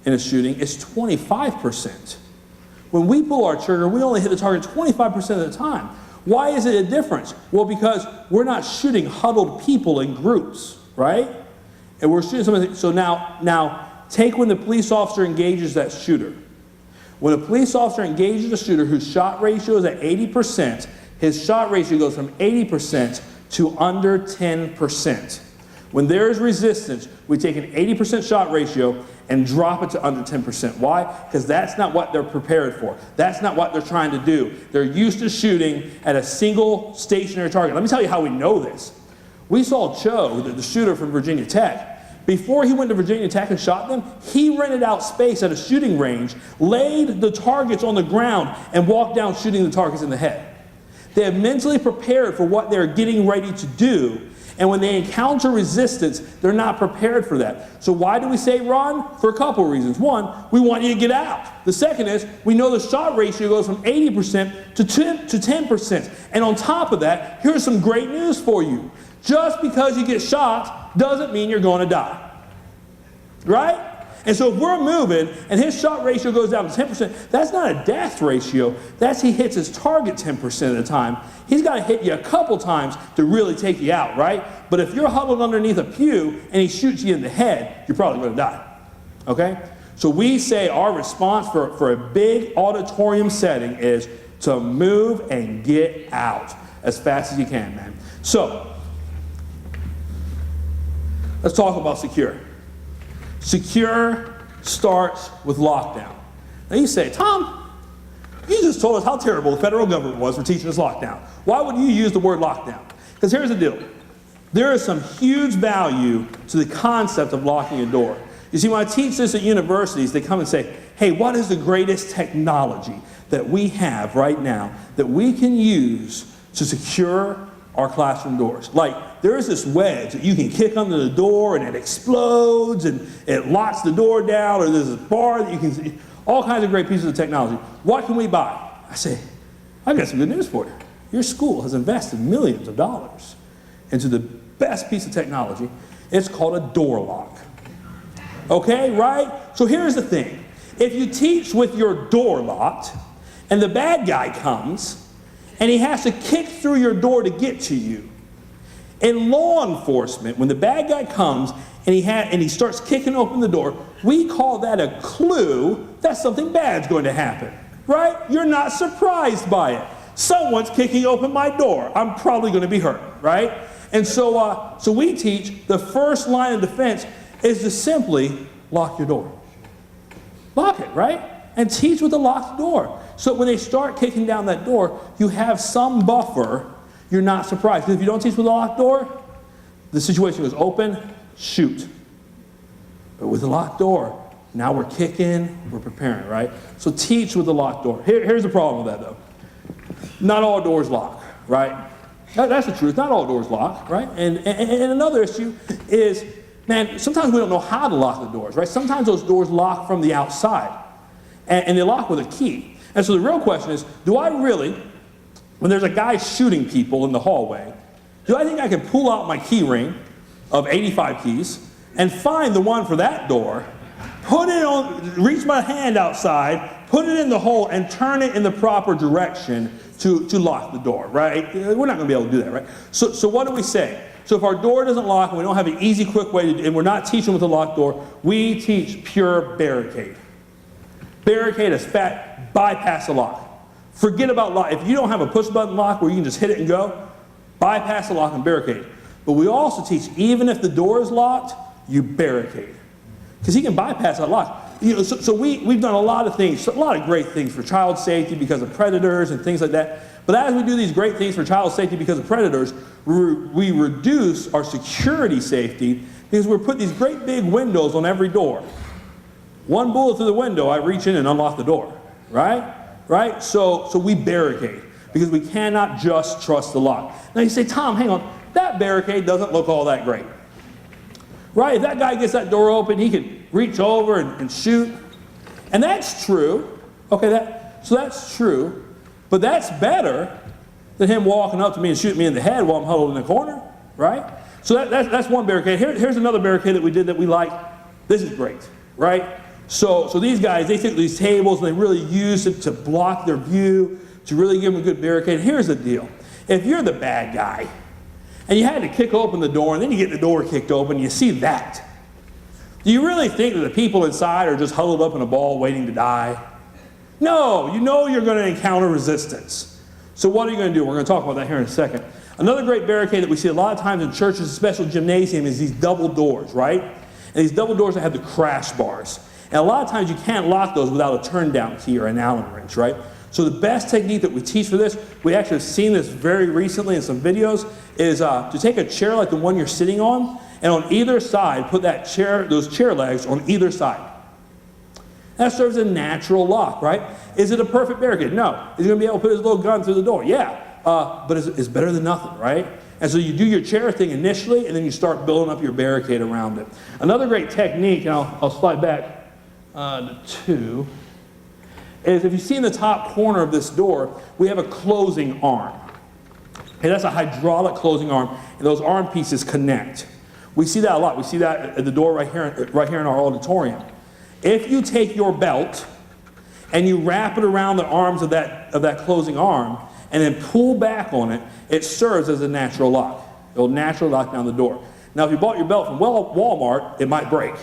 in a shooting is 25%. When we pull our trigger, we only hit the target 25% of the time. Why is it a difference? Well, because we're not shooting huddled people in groups, right? And we're shooting something. So now take when the police officer engages that shooter. When a police officer engages a shooter whose shot ratio is at 80%, his shot ratio goes from 80% to under 10%. When there is resistance, we take an 80% shot ratio and drop it to under 10%. Why? Because that's not what they're prepared for. That's not what they're trying to do. They're used to shooting at a single stationary target. Let me tell you how we know this. We saw Cho, the shooter from Virginia Tech. Before he went to Virginia Tech and shot them, he rented out space at a shooting range, laid the targets on the ground, and walked down shooting the targets in the head. They have mentally prepared for what they're getting ready to do. And when they encounter resistance, they're not prepared for that. So why do we say run? For a couple of reasons. One, we want you to get out. The second is, we know the shot ratio goes from 80% to 10%. And on top of that, here's some great news for you. Just because you get shot doesn't mean you're going to die. Right? And so if we're moving and his shot ratio goes down to 10%, that's not a death ratio. That's he hits his target 10% of the time. He's got to hit you a couple times to really take you out, right? But if you're huddled underneath a pew and he shoots you in the head, you're probably going to die. Okay? So we say our response for a big auditorium setting is to move and get out as fast as you can, man. So, let's talk about secure. Secure starts with lockdown. Now you say, Tom, you just told us how terrible the federal government was for teaching us lockdown. Why would you use the word lockdown? Because here's the deal. There is some huge value to the concept of locking a door. You see, when I teach this at universities, they come and say, hey, what is the greatest technology that we have right now that we can use to secure our classroom doors? Like, there is this wedge that you can kick under the door and it explodes and it locks the door down, or there's a bar that you can see, all kinds of great pieces of technology. What can we buy? I say, I've got some good news for you. Your school has invested millions of dollars into the best piece of technology. It's called a door lock. Okay, right? So here's the thing. If you teach with your door locked and the bad guy comes and he has to kick through your door to get to you, in law enforcement, when the bad guy comes and he starts kicking open the door, we call that a clue that something bad's going to happen, right? You're not surprised by it. Someone's kicking open my door. I'm probably going to be hurt, right? And so we teach the first line of defense is to simply lock your door. Lock it, right? And teach with a locked door. So when they start kicking down that door, you have some buffer. You're not surprised. Because if you don't teach with a locked door, the situation goes open, shoot. But with a locked door, now we're kicking, we're preparing, right? So teach with a locked door. Here's the problem with that, though. Not all doors lock, right? That's the truth. Not all doors lock, right? And another issue is, man, sometimes we don't know how to lock the doors, right? Sometimes those doors lock from the outside, and they lock with a key. And so the real question is, do I really, when there's a guy shooting people in the hallway, do I think I can pull out my key ring of 85 keys and find the one for that door, put it on, reach my hand outside, put it in the hole, and turn it in the proper direction to lock the door, right? We're not going to be able to do that, right? So what do we say? So if our door doesn't lock and we don't have an easy, quick way to, and we're not teaching with a locked door, we teach pure barricade. Barricade is fat, bypass the lock. Forget about lock. If you don't have a push button lock where you can just hit it and go, bypass the lock and barricade. But we also teach, even if the door is locked, you barricade. Because he can bypass that lock. You know, so we've done a lot of things, a lot of great things for child safety because of predators and things like that. But as we do these great things for child safety because of predators, we reduce our security safety because we're putting these great big windows on every door. One bullet through the window, I reach in and unlock the door, right? Right? So we barricade because we cannot just trust the lock. Now you say, Tom, hang on, that barricade doesn't look all that great. Right? If that guy gets that door open, he can reach over and shoot. And that's true. Okay, so that's true. But that's better than him walking up to me and shooting me in the head while I'm huddled in the corner, right? So that's one barricade. Here's another barricade that we did that we like. This is great, right? So these guys, they took these tables and they really used it to block their view, to really give them a good barricade. Here's the deal. If you're the bad guy, and you had to kick open the door, and then you get the door kicked open, you see that. Do you really think that the people inside are just huddled up in a ball waiting to die? No, you know you're going to encounter resistance. So what are you going to do? We're going to talk about that here in a second. Another great barricade that we see a lot of times in churches, especially gymnasium, is these double doors, right? And these double doors that have the crash bars. And a lot of times you can't lock those without a turn down key or an Allen wrench, right? So the best technique that we teach for this, we actually have seen this very recently in some videos, is to take a chair like the one you're sitting on, and on either side, put those chair legs on either side. That serves as a natural lock, right? Is it a perfect barricade? No. Is he going to be able to put his little gun through the door? Yeah. But it's better than nothing, right? And so you do your chair thing initially, and then you start building up your barricade around it. Another great technique, and I'll slide back to 2, is if you see in the top corner of this door, we have a closing arm. Okay, that's a hydraulic closing arm, and those arm pieces connect. We see that a lot. We see that at the door right here in our auditorium. If you take your belt and you wrap it around the arms of that closing arm and then pull back on it, it serves as a natural lock. It will naturally lock down the door. Now, if you bought your belt from Walmart, it might break.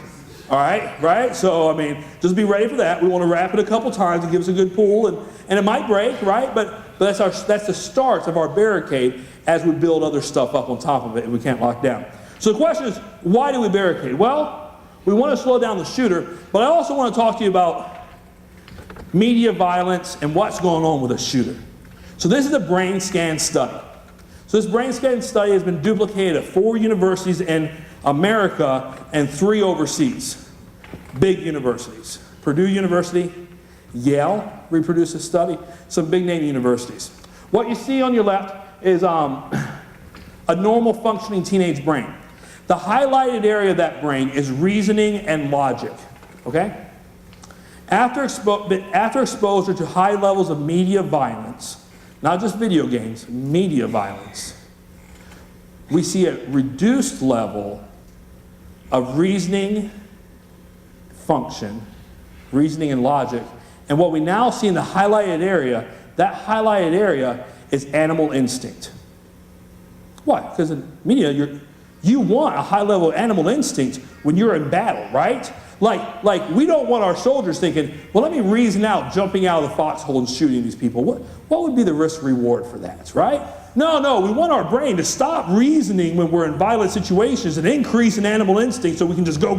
All right, right? So, I mean, just be ready for that. We want to wrap it a couple times and give us a good pull, and it might break, right? But that's the start of our barricade as we build other stuff up on top of it and we can't lock down. So the question is, why do we barricade? Well, we want to slow down the shooter, but I also want to talk to you about media violence and what's going on with a shooter. So this is a brain scan study. So this brain scan study has been duplicated at 4 universities in America and 3 overseas. Big universities. Purdue University, Yale reproduced this study, some big name universities. What you see on your left is a normal functioning teenage brain. The highlighted area of that brain is reasoning and logic, okay? After exposure to high levels of media violence, not just video games, media violence, we see a reduced level of reasoning function, reasoning and logic. And what we now see in the highlighted area, that highlighted area is animal instinct. Why? Because in media, you want a high level of animal instinct when you're in battle, right? Like we don't want our soldiers thinking, well, let me reason out jumping out of the foxhole and shooting these people. What would be the risk reward for that, right? No, we want our brain to stop reasoning when we're in violent situations and increase in animal instinct so we can just go.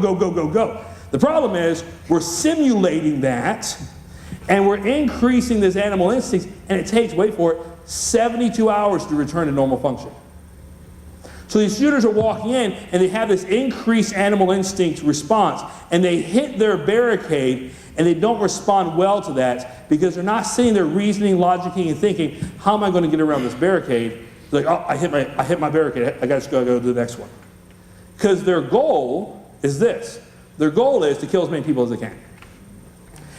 The problem is we're simulating that and we're increasing this animal instinct, and it takes, wait for it, 72 hours to return to normal function. So these shooters are walking in and they have this increased animal instinct response, and they hit their barricade and they don't respond well to that because they're not sitting there reasoning, logicking, and thinking, how am I going to get around this barricade? They're like, oh, I hit my barricade, I got to go to the next one. Because their goal is this. Their goal is to kill as many people as they can.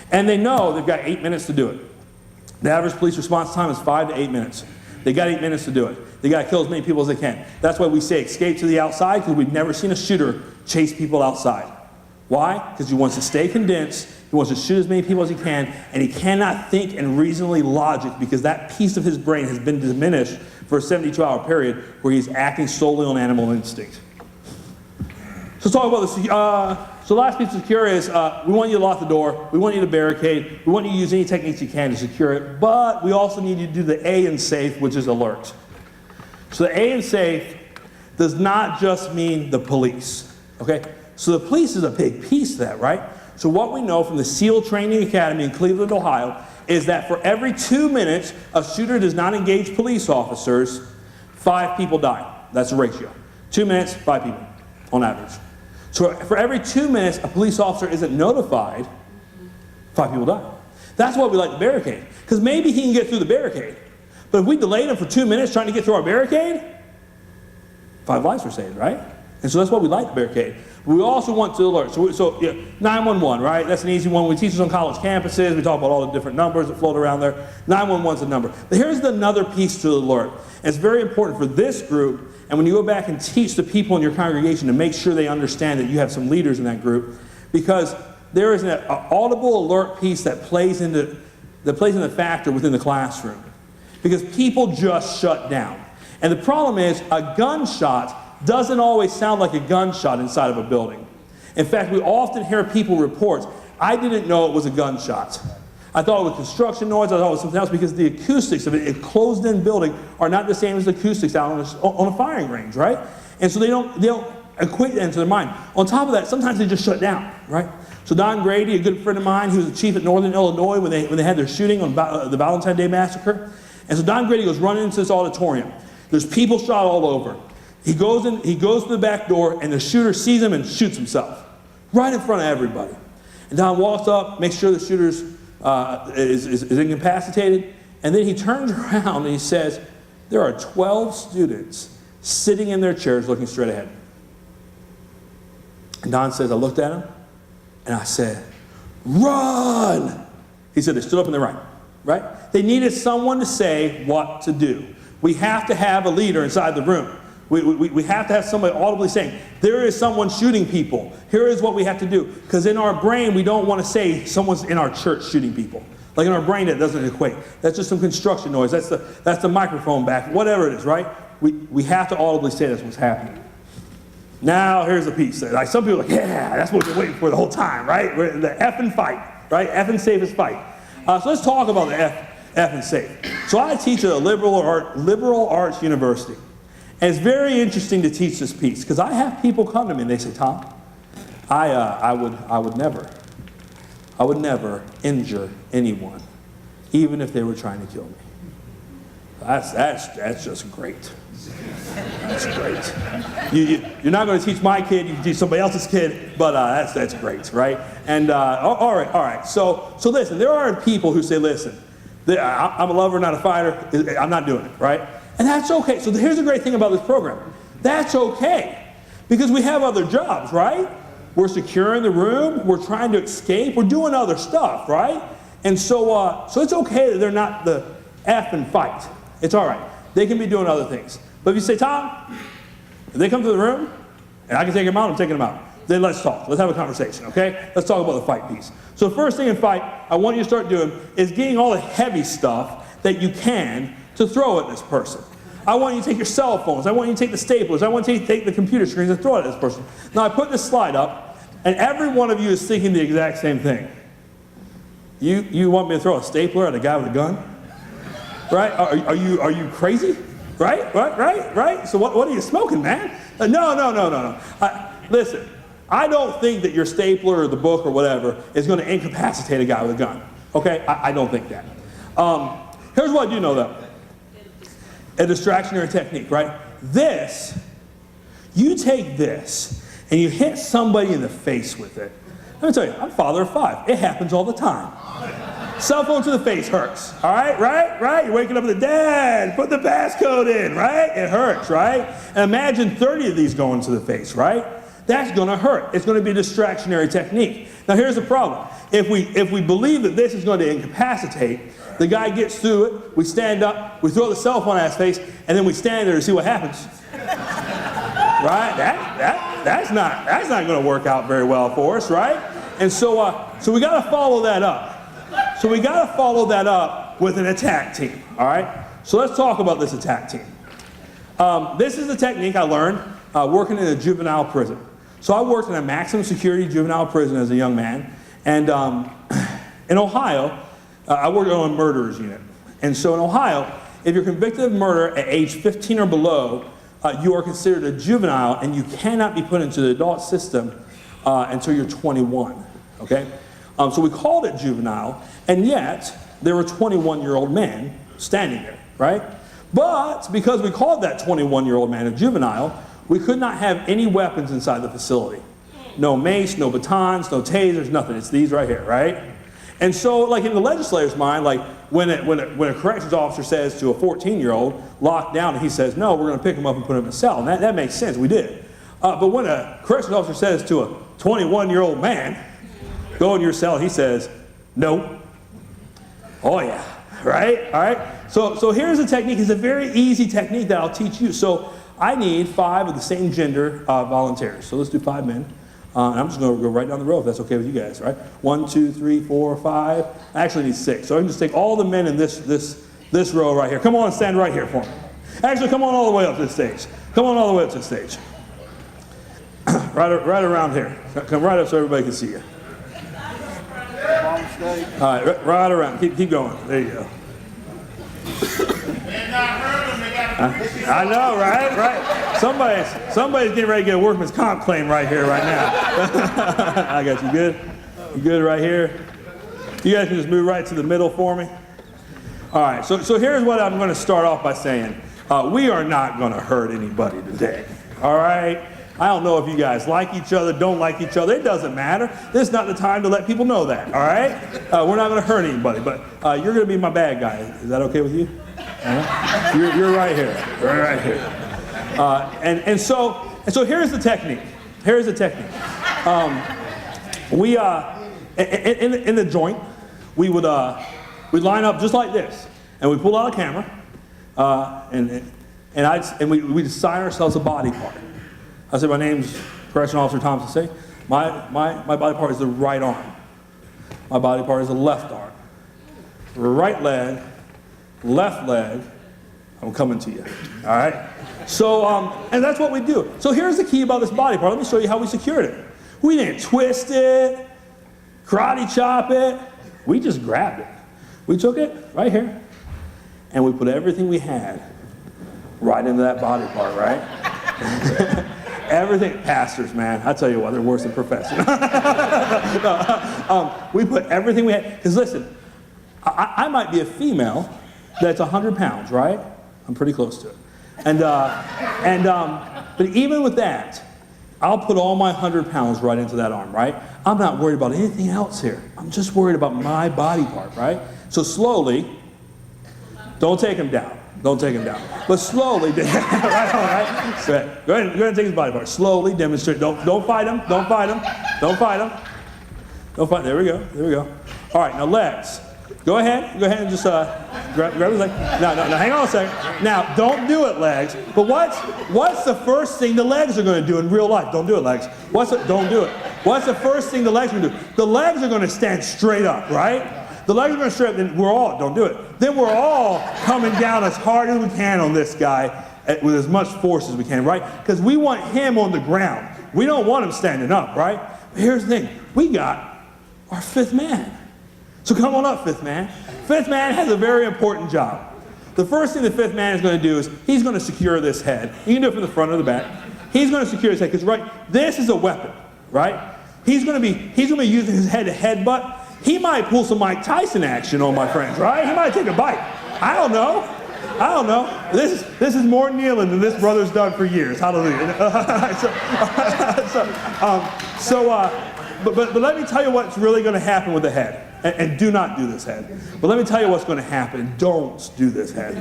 And they know they've got 8 minutes to do it. The average police response time is 5 to 8 minutes. They got 8 minutes to do it. They got to kill as many people as they can. That's why we say escape to the outside, because we've never seen a shooter chase people outside. Why? Because he wants to stay condensed, he wants to shoot as many people as he can, and he cannot think and reasonably logic because that piece of his brain has been diminished for a 72-hour period where he's acting solely on animal instinct. So let's talk about this. So the last piece of secure is we want you to lock the door, we want you to barricade, we want you to use any techniques you can to secure it, but we also need you to do the A in SAFE, which is alert. So the A in SAFE does not just mean the police, okay? So the police is a big piece of that, right? So what we know from the SEAL Training Academy in Cleveland, Ohio, is that for every 2 minutes a shooter does not engage police officers, 5 people die. That's the ratio. 2 minutes, 5 people on average. So for every 2 minutes a police officer isn't notified, 5 people die. That's why we like the barricade. Because maybe he can get through the barricade. But if we delayed him for 2 minutes trying to get through our barricade, 5 lives were saved, right? And so that's why we like the barricade. We also want to alert. So 911, right? That's an easy one. We teach this on college campuses. We talk about all the different numbers that float around there. 911 is a number. But here's another piece to the alert. And it's very important for this group, and when you go back and teach the people in your congregation to make sure they understand that you have some leaders in that group, because there is an audible alert piece that plays in the factor within the classroom. Because people just shut down. And the problem is a gunshot doesn't always sound like a gunshot inside of a building. In fact, we often hear people report, I didn't know it was a gunshot. I thought it was construction noise, I thought it was something else, because the acoustics of a closed-in building are not the same as the acoustics out on a firing range, right? And so they don't equate that into their mind. On top of that, sometimes they just shut down, right? So Don Grady, a good friend of mine, he was the chief at Northern Illinois when they had their shooting on the Valentine Day Massacre. And so Don Grady goes running into this auditorium. There's people shot all over. He goes to the back door, and the shooter sees him and shoots himself right in front of everybody. And Don walks up, makes sure the shooter is incapacitated, and then he turns around and he says, there are 12 students sitting in their chairs looking straight ahead. And Don says, I looked at him, and I said, run! He said, they stood up and they ran, right? They needed someone to say what to do. We have to have a leader inside the room. We have to have somebody audibly saying, there is someone shooting people. Here is what we have to do. Because in our brain, we don't want to say someone's in our church shooting people. Like in our brain, that doesn't equate. That's just some construction noise. That's the microphone back, whatever it is, right? We have to audibly say that's what's happening. Now here's the piece. Like some people are like, yeah, that's what we've been waiting for the whole time, right? We're the effing fight, right? Effing safest fight. So let's talk about the effing safe. So I teach at a liberal arts university. And it's very interesting to teach this piece because I have people come to me and they say, Tom, I would never injure anyone, even if they were trying to kill me. That's just great. That's great. You're not going to teach my kid, you can teach somebody else's kid, but that's great, right? And all right. So listen, there are people who say, listen, I'm a lover, not a fighter. I'm not doing it, right? And that's okay. So here's the great thing about this program. That's okay, because we have other jobs, right? We're securing the room. We're trying to escape. We're doing other stuff, right? And so it's okay that they're not the F and fight. It's all right. They can be doing other things. But if you say, Tom, if they come to the room and I can take them out, I'm taking them out. Then let's talk. Let's have a conversation, okay? Let's talk about the fight piece. So the first thing in fight I want you to start doing is getting all the heavy stuff that you can to throw at this person. I want you to take your cell phones. I want you to take the staplers. I want you to take the computer screens and throw it at this person. Now I put this slide up, and every one of you is thinking the exact same thing. You want me to throw a stapler at a guy with a gun? Right? Are you crazy? Right? So what are you smoking, man? No. Listen, I don't think that your stapler or the book or whatever is going to incapacitate a guy with a gun. Okay? I don't think that. Here's what I do know, though. A distractionary technique, right? You take this and you hit somebody in the face with it. Let me tell you, I'm a father of 5. It happens all the time. Cell phone to the face hurts, all right, right? You're waking up with Dad, put the passcode in, right? It hurts, right? And imagine 30 of these going to the face, right? That's going to hurt. It's going to be a distractionary technique. Now here's the problem. If we believe that this is going to incapacitate, the guy gets through it, we stand up, we throw the cell phone at his face, and then we stand there to see what happens. Right? That's not going to work out very well for us, right? And so we got to follow that up. So we got to follow that up with an attack team, all right? So let's talk about this attack team. This is a technique I learned working in a juvenile prison. So I worked in a maximum security juvenile prison as a young man, and in Ohio, I worked on a murderers unit. And so in Ohio, if you're convicted of murder at age 15 or below, you are considered a juvenile, and you cannot be put into the adult system until you're 21, okay? So we called it juvenile, and yet there were 21-year-old men standing there, right? But because we called that 21-year-old man a juvenile, we could not have any weapons inside the facility. No mace, no batons, no tasers, nothing. It's these right here, right? And so, like in the legislator's mind, like when a corrections officer says to a 14-year-old, lock down, and he says, no, we're going to pick him up and put him in a cell. And that makes sense. We did. But when a corrections officer says to a 21-year-old man, go in your cell, he says, no. Oh yeah, right? All right? So here's a technique. It's a very easy technique that I'll teach you. So I need 5 of the same gender volunteers. So let's do 5 men. And I'm just going to go right down the row if that's okay with you guys, right? 1, 2, 3, 4, 5. I actually need 6. So I can just take all the men in this row right here. Come on and stand right here for me. Actually, come on all the way up to the stage. Come on all the way up to the stage. right around here. Come right up so everybody can see you. All right, right around. Keep going. There you go. I know, right? Somebody's getting ready to get a workman's comp claim right here, right now. I got you good. You good right here? You guys can just move right to the middle for me. All right. So here's what I'm going to start off by saying. We are not going to hurt anybody today. All right. I don't know if you guys like each other, don't like each other. It doesn't matter. This is not the time to let people know that, all right? We're not going to hurt anybody, but you're going to be my bad guy. Is that okay with you? You're right here. You're right here. And so here's the technique. Here's the technique. We in the joint, we'd line up just like this, and we pull out a camera, and we assign ourselves a body part. I said, my name's Correctional Officer Thompson. Say, my body part is the right arm. My body part is the left arm. Right leg, left leg, I'm coming to you, all right? So, and that's what we do. So here's the key about this body part. Let me show you how we secured it. We didn't twist it, karate chop it. We just grabbed it. We took it right here, and we put everything we had right into that body part, right? Everything, pastors, man, I tell you what, they're worse than professors. We put everything we had, because listen, I might be a female that's 100 pounds, right? I'm pretty close to it. But even with that, I'll put all my 100 pounds right into that arm, right? I'm not worried about anything else here. I'm just worried about my body part, right? So slowly, don't take him down. Don't take him down. But slowly, right, all right? So go ahead and take his body part. Slowly demonstrate. Don't fight him. Don't fight him. Don't fight him. Don't fight. There we go. There we go. All right, now legs. Go ahead and just grab his leg. No, hang on a second. Now, don't do it, legs. But what's the first thing the legs are going to do in real life? Don't do it, legs. Don't do it. What's the first thing the legs are going to do? The legs are going to stand straight up, right? The legs are going to straight up, then don't do it. Then we're all coming down as hard as we can on this guy with as much force as we can, right? Because we want him on the ground. We don't want him standing up, right? But here's the thing. We got our fifth man. So come on up, fifth man. Fifth man has a very important job. The first thing the fifth man is going to do is he's going to secure this head. You can do it from the front or the back. He's going to secure his head because this is a weapon, right? He's going to be using his head to headbutt. He might pull some Mike Tyson action on my friends, right? He might take a bite. I don't know. This is more kneeling than this brother's done for years. Hallelujah. But let me tell you what's really going to happen with the head. And do not do this head. But let me tell you what's going to happen. Don't do this head.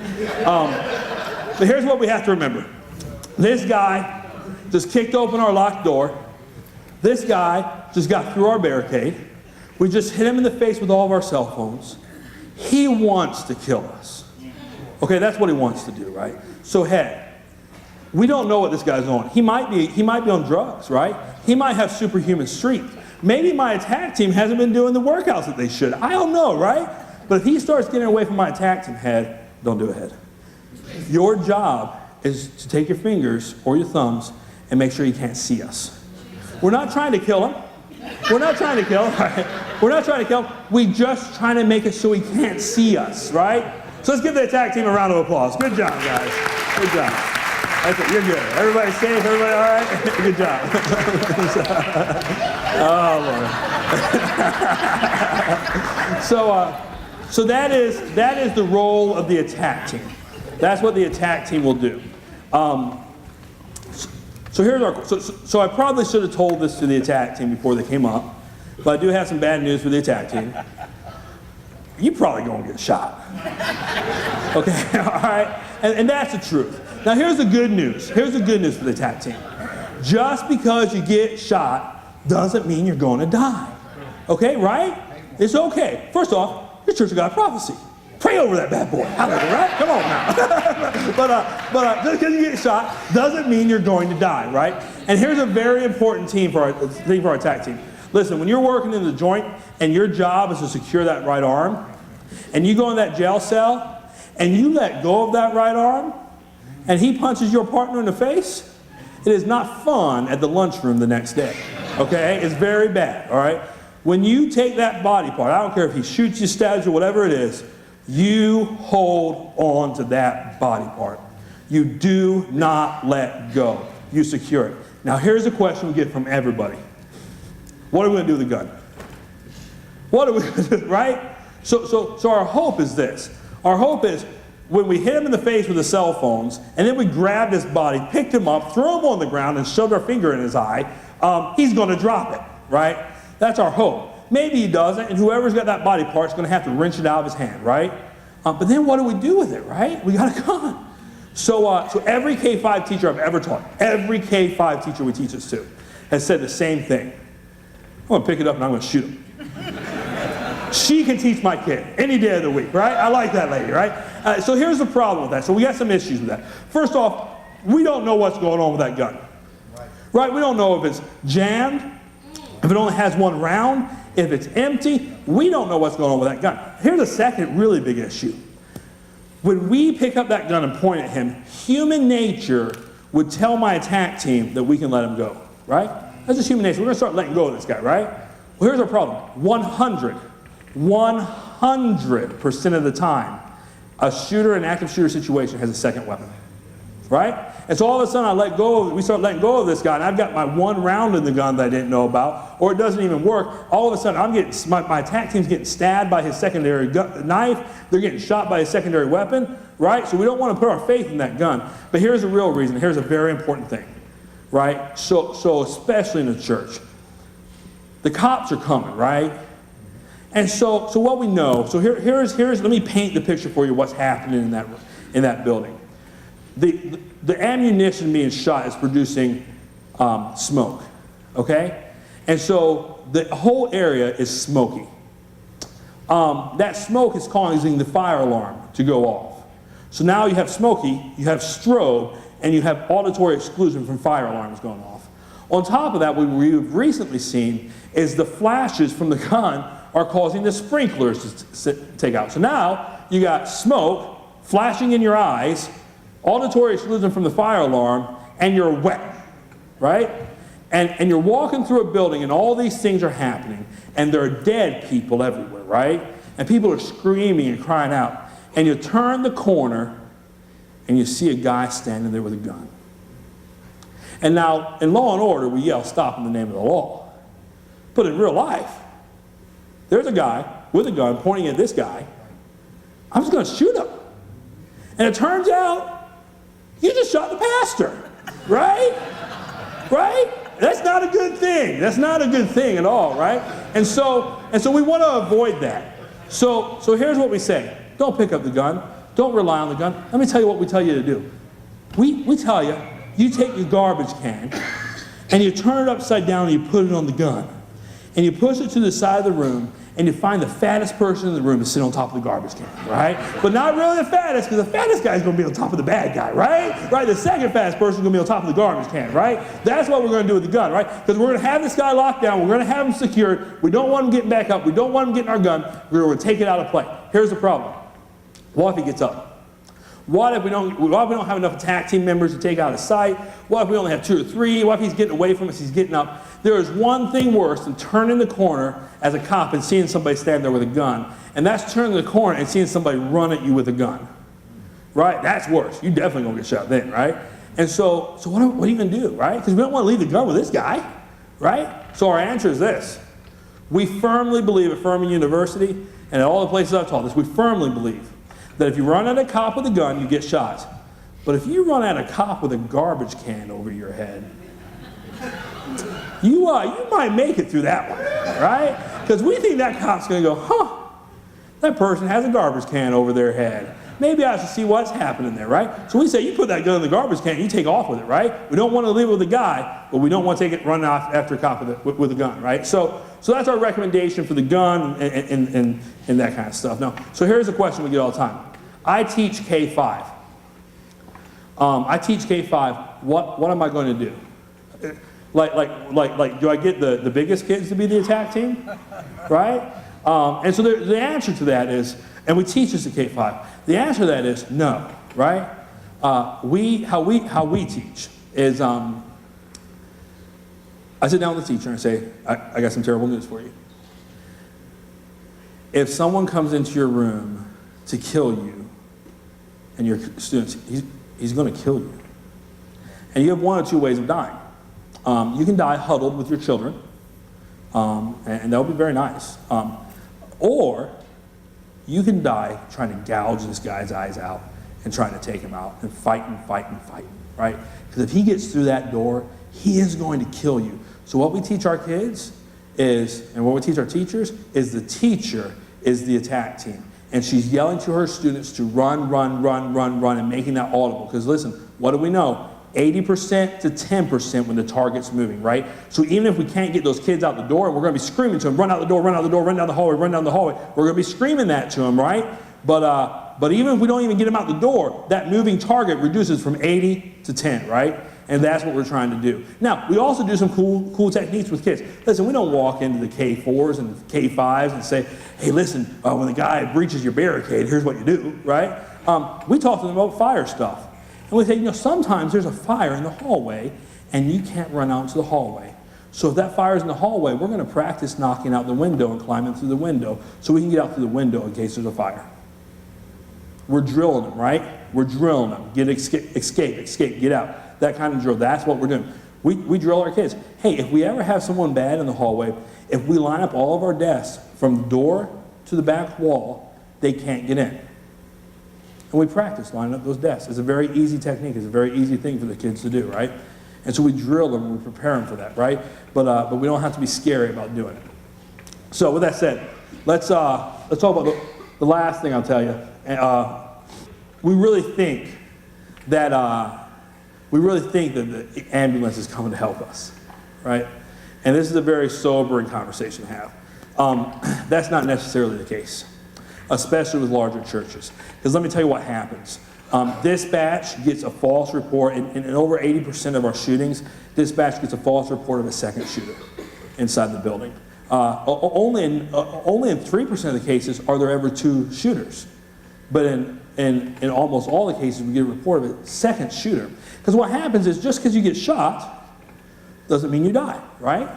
But here's what we have to remember. This guy just kicked open our locked door. This guy just got through our barricade. We just hit him in the face with all of our cell phones. He wants to kill us. Okay, that's what he wants to do, right? So head. We don't know what this guy's on. He might be on drugs, right? He might have superhuman strength. Maybe my attack team hasn't been doing the workouts that they should. I don't know, right? But if he starts getting away from my attack team, head, don't do it, head. Your job is to take your fingers or your thumbs and make sure he can't see us. We're not trying to kill him. We're not trying to kill him, right? We're not trying to kill him. We're just trying to make it so he can't see us, right? So let's give the attack team a round of applause. Good job, guys. Good job. That's it. You're good. Everybody safe? Everybody all right? Good job. Oh, Lord. So that is the role of the attack team. That's what the attack team will do. So here's our. So I probably should have told this to the attack team before they came up, but I do have some bad news for the attack team. You probably gonna get shot. Okay, all right, and that's the truth. Now here's the good news. Here's the good news for the attack team. Just because you get shot doesn't mean you're going to die. Okay, right? It's okay. First off, your church of God prophecy. Pray over that bad boy. Hallelujah, right? Come on now. but just because you get shot doesn't mean you're going to die, right? And here's a very important thing for our attack team. Listen, when you're working in the joint and your job is to secure that right arm, and you go in that jail cell and you let go of that right arm, and he punches your partner in the face, it is not fun at the lunchroom the next day. Okay? It's very bad, all right? When you take that body part, I don't care if he shoots you, stabs you, whatever it is, you hold on to that body part. You do not let go. You secure it. Now here's a question we get from everybody. What are we going to do with the gun? What are we going to do, right? So our hope is this. Our hope is when we hit him in the face with the cell phones, and then we grabbed his body, picked him up, threw him on the ground, and shoved our finger in his eye, he's going to drop it, right? That's our hope. Maybe he doesn't, and whoever's got that body part is going to have to wrench it out of his hand, right? But then what do we do with it, right? We got a gun. So every K-5 teacher I've ever taught, every K-5 teacher we teach this to, has said the same thing. I'm going to pick it up and I'm going to shoot him. She can teach my kid any day of the week, right? I like that lady, right? So here's the problem with that. So we got some issues with that. First off, we don't know what's going on with that gun. Right? We don't know if it's jammed, if it only has one round, if it's empty. We don't know what's going on with that gun. Here's a second really big issue. When we pick up that gun and point at him, human nature would tell my attack team that we can let him go, right? That's just human nature. We're going to start letting go of this guy, right? Well, here's our problem. 100% of the time, a shooter, an active shooter situation has a second weapon, right? And so all of a sudden we start letting go of this guy, and I've got my one round in the gun that I didn't know about, or it doesn't even work. All of a sudden, my attack team's getting stabbed by his secondary knife. They're getting shot by his secondary weapon, right? So we don't want to put our faith in that gun. But here's the real reason. Here's a very important thing, right? So especially in the church, the cops are coming, right? And so what we know, so here's let me paint the picture for you what's happening in that building. The ammunition being shot is producing smoke, okay? And so the whole area is smoky. That smoke is causing the fire alarm to go off. So now you have smoky, you have strobe, and you have auditory exclusion from fire alarms going off. On top of that, what we've recently seen is the flashes from the gun are causing the sprinklers to take out. So now you got smoke flashing in your eyes, auditory exclusion from the fire alarm, and you're wet, right? And you're walking through a building and all these things are happening, and there are dead people everywhere, right? And people are screaming and crying out. And you turn the corner and you see a guy standing there with a gun. And now, in Law and Order, we yell, "Stop in the name of the law." But in real life, there's a guy with a gun pointing at this guy. I'm just going to shoot him. And it turns out, you just shot the pastor, right? Right? That's not a good thing. That's not a good thing at all, right? And so we want to avoid that. So here's what we say. Don't pick up the gun. Don't rely on the gun. Let me tell you what we tell you to do. We tell you, you take your garbage can and you turn it upside down and you put it on the gun. And you push it to the side of the room, and you find the fattest person in the room to sit on top of the garbage can, right? But not really the fattest, because the fattest guy is going to be on top of the bad guy, right? Right? The second fattest person is going to be on top of the garbage can, right? That's what we're going to do with the gun, right? Because we're going to have this guy locked down. We're going to have him secured. We don't want him getting back up. We don't want him getting our gun. We're going to take it out of play. Here's the problem. What if he gets up? What if we don't have enough attack team members to take out his sight? What if we only have 2 or 3? What if he's getting away from us, he's getting up? There is one thing worse than turning the corner as a cop and seeing somebody stand there with a gun. And that's turning the corner and seeing somebody run at you with a gun. Right? That's worse. You definitely going to get shot then, right? And so what are you going to do, right? Because we don't want to leave the gun with this guy, right? So our answer is this. We firmly believe at Furman University, and at all the places I've taught this, we firmly believe that if you run at a cop with a gun, you get shot. But if you run at a cop with a garbage can over your head, you might make it through that one, right? Because we think that cop's going to go, that person has a garbage can over their head. Maybe I should see what's happening there, right? So we say, you put that gun in the garbage can, you take off with it, right? We don't want to leave it with a guy, but we don't want to take it running off after a cop with a gun, right? So that's our recommendation for the gun and that kind of stuff. Now, so here's a question we get all the time. I teach K-5. I teach K-5. What am I going to do? Like, do I get the biggest kids to be the attack team, right? And so the answer to that is, and we teach this at K-5. The answer to that is no, right? How we teach is, I sit down with the teacher and I say, I got some terrible news for you. If someone comes into your room to kill you and your students, he's going to kill you. And you have 1 or 2 ways of dying. You can die huddled with your children, and that would be very nice. Or you can die trying to gouge this guy's eyes out and trying to take him out and fight, right? Because if he gets through that door, he is going to kill you. So what we teach our kids is, and what we teach our teachers, is the teacher is the attack team. And she's yelling to her students to run, and making that audible. Because listen, what do we know? 80% to 10% when the target's moving, right? So even if we can't get those kids out the door, we're going to be screaming to them, run out the door, run down the hallway, run down the hallway. We're going to be screaming that to them, right? But even if we don't even get them out the door, that moving target reduces from 80 to 10, right? And that's what we're trying to do. Now, we also do some cool techniques with kids. Listen, we don't walk into the K4s and K5s and say, hey, listen, when the guy breaches your barricade, here's what you do, right? we talk to them about fire stuff. And we say, sometimes there's a fire in the hallway and you can't run out into the hallway. So if that fire's in the hallway, we're going to practice knocking out the window and climbing through the window so we can get out through the window in case there's a fire. We're drilling them, right? We're drilling them. Escape, get out. That kind of drill. That's what we're doing. We drill our kids. Hey, if we ever have someone bad in the hallway, if we line up all of our desks from the door to the back wall, they can't get in. And we practice lining up those desks. It's a very easy technique. It's a very easy thing for the kids to do, right? And so we drill them and we prepare them for that, right? But we don't have to be scary about doing it. So with that said, let's talk about the last thing I'll tell you. We really think that the ambulance is coming to help us, right? And this is a very sobering conversation to have. That's not necessarily the case, especially with larger churches. Because let me tell you what happens. Dispatch gets a false report. In over 80% of our shootings, dispatch gets a false report of a second shooter inside the building. Only in 3% of the cases are there ever two shooters. But in almost all the cases, we get a report of a second shooter. Because what happens is just because you get shot doesn't mean you die, right?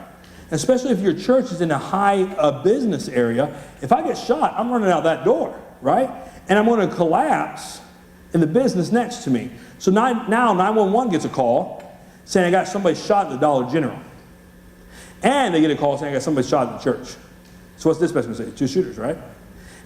Especially if your church is in a high business area. If I get shot, I'm running out that door, right? And I'm going to collapse in the business next to me. So now 911 gets a call saying I got somebody shot at the Dollar General. And they get a call saying I got somebody shot at the church. So what's dispatch going to say? Two shooters, right?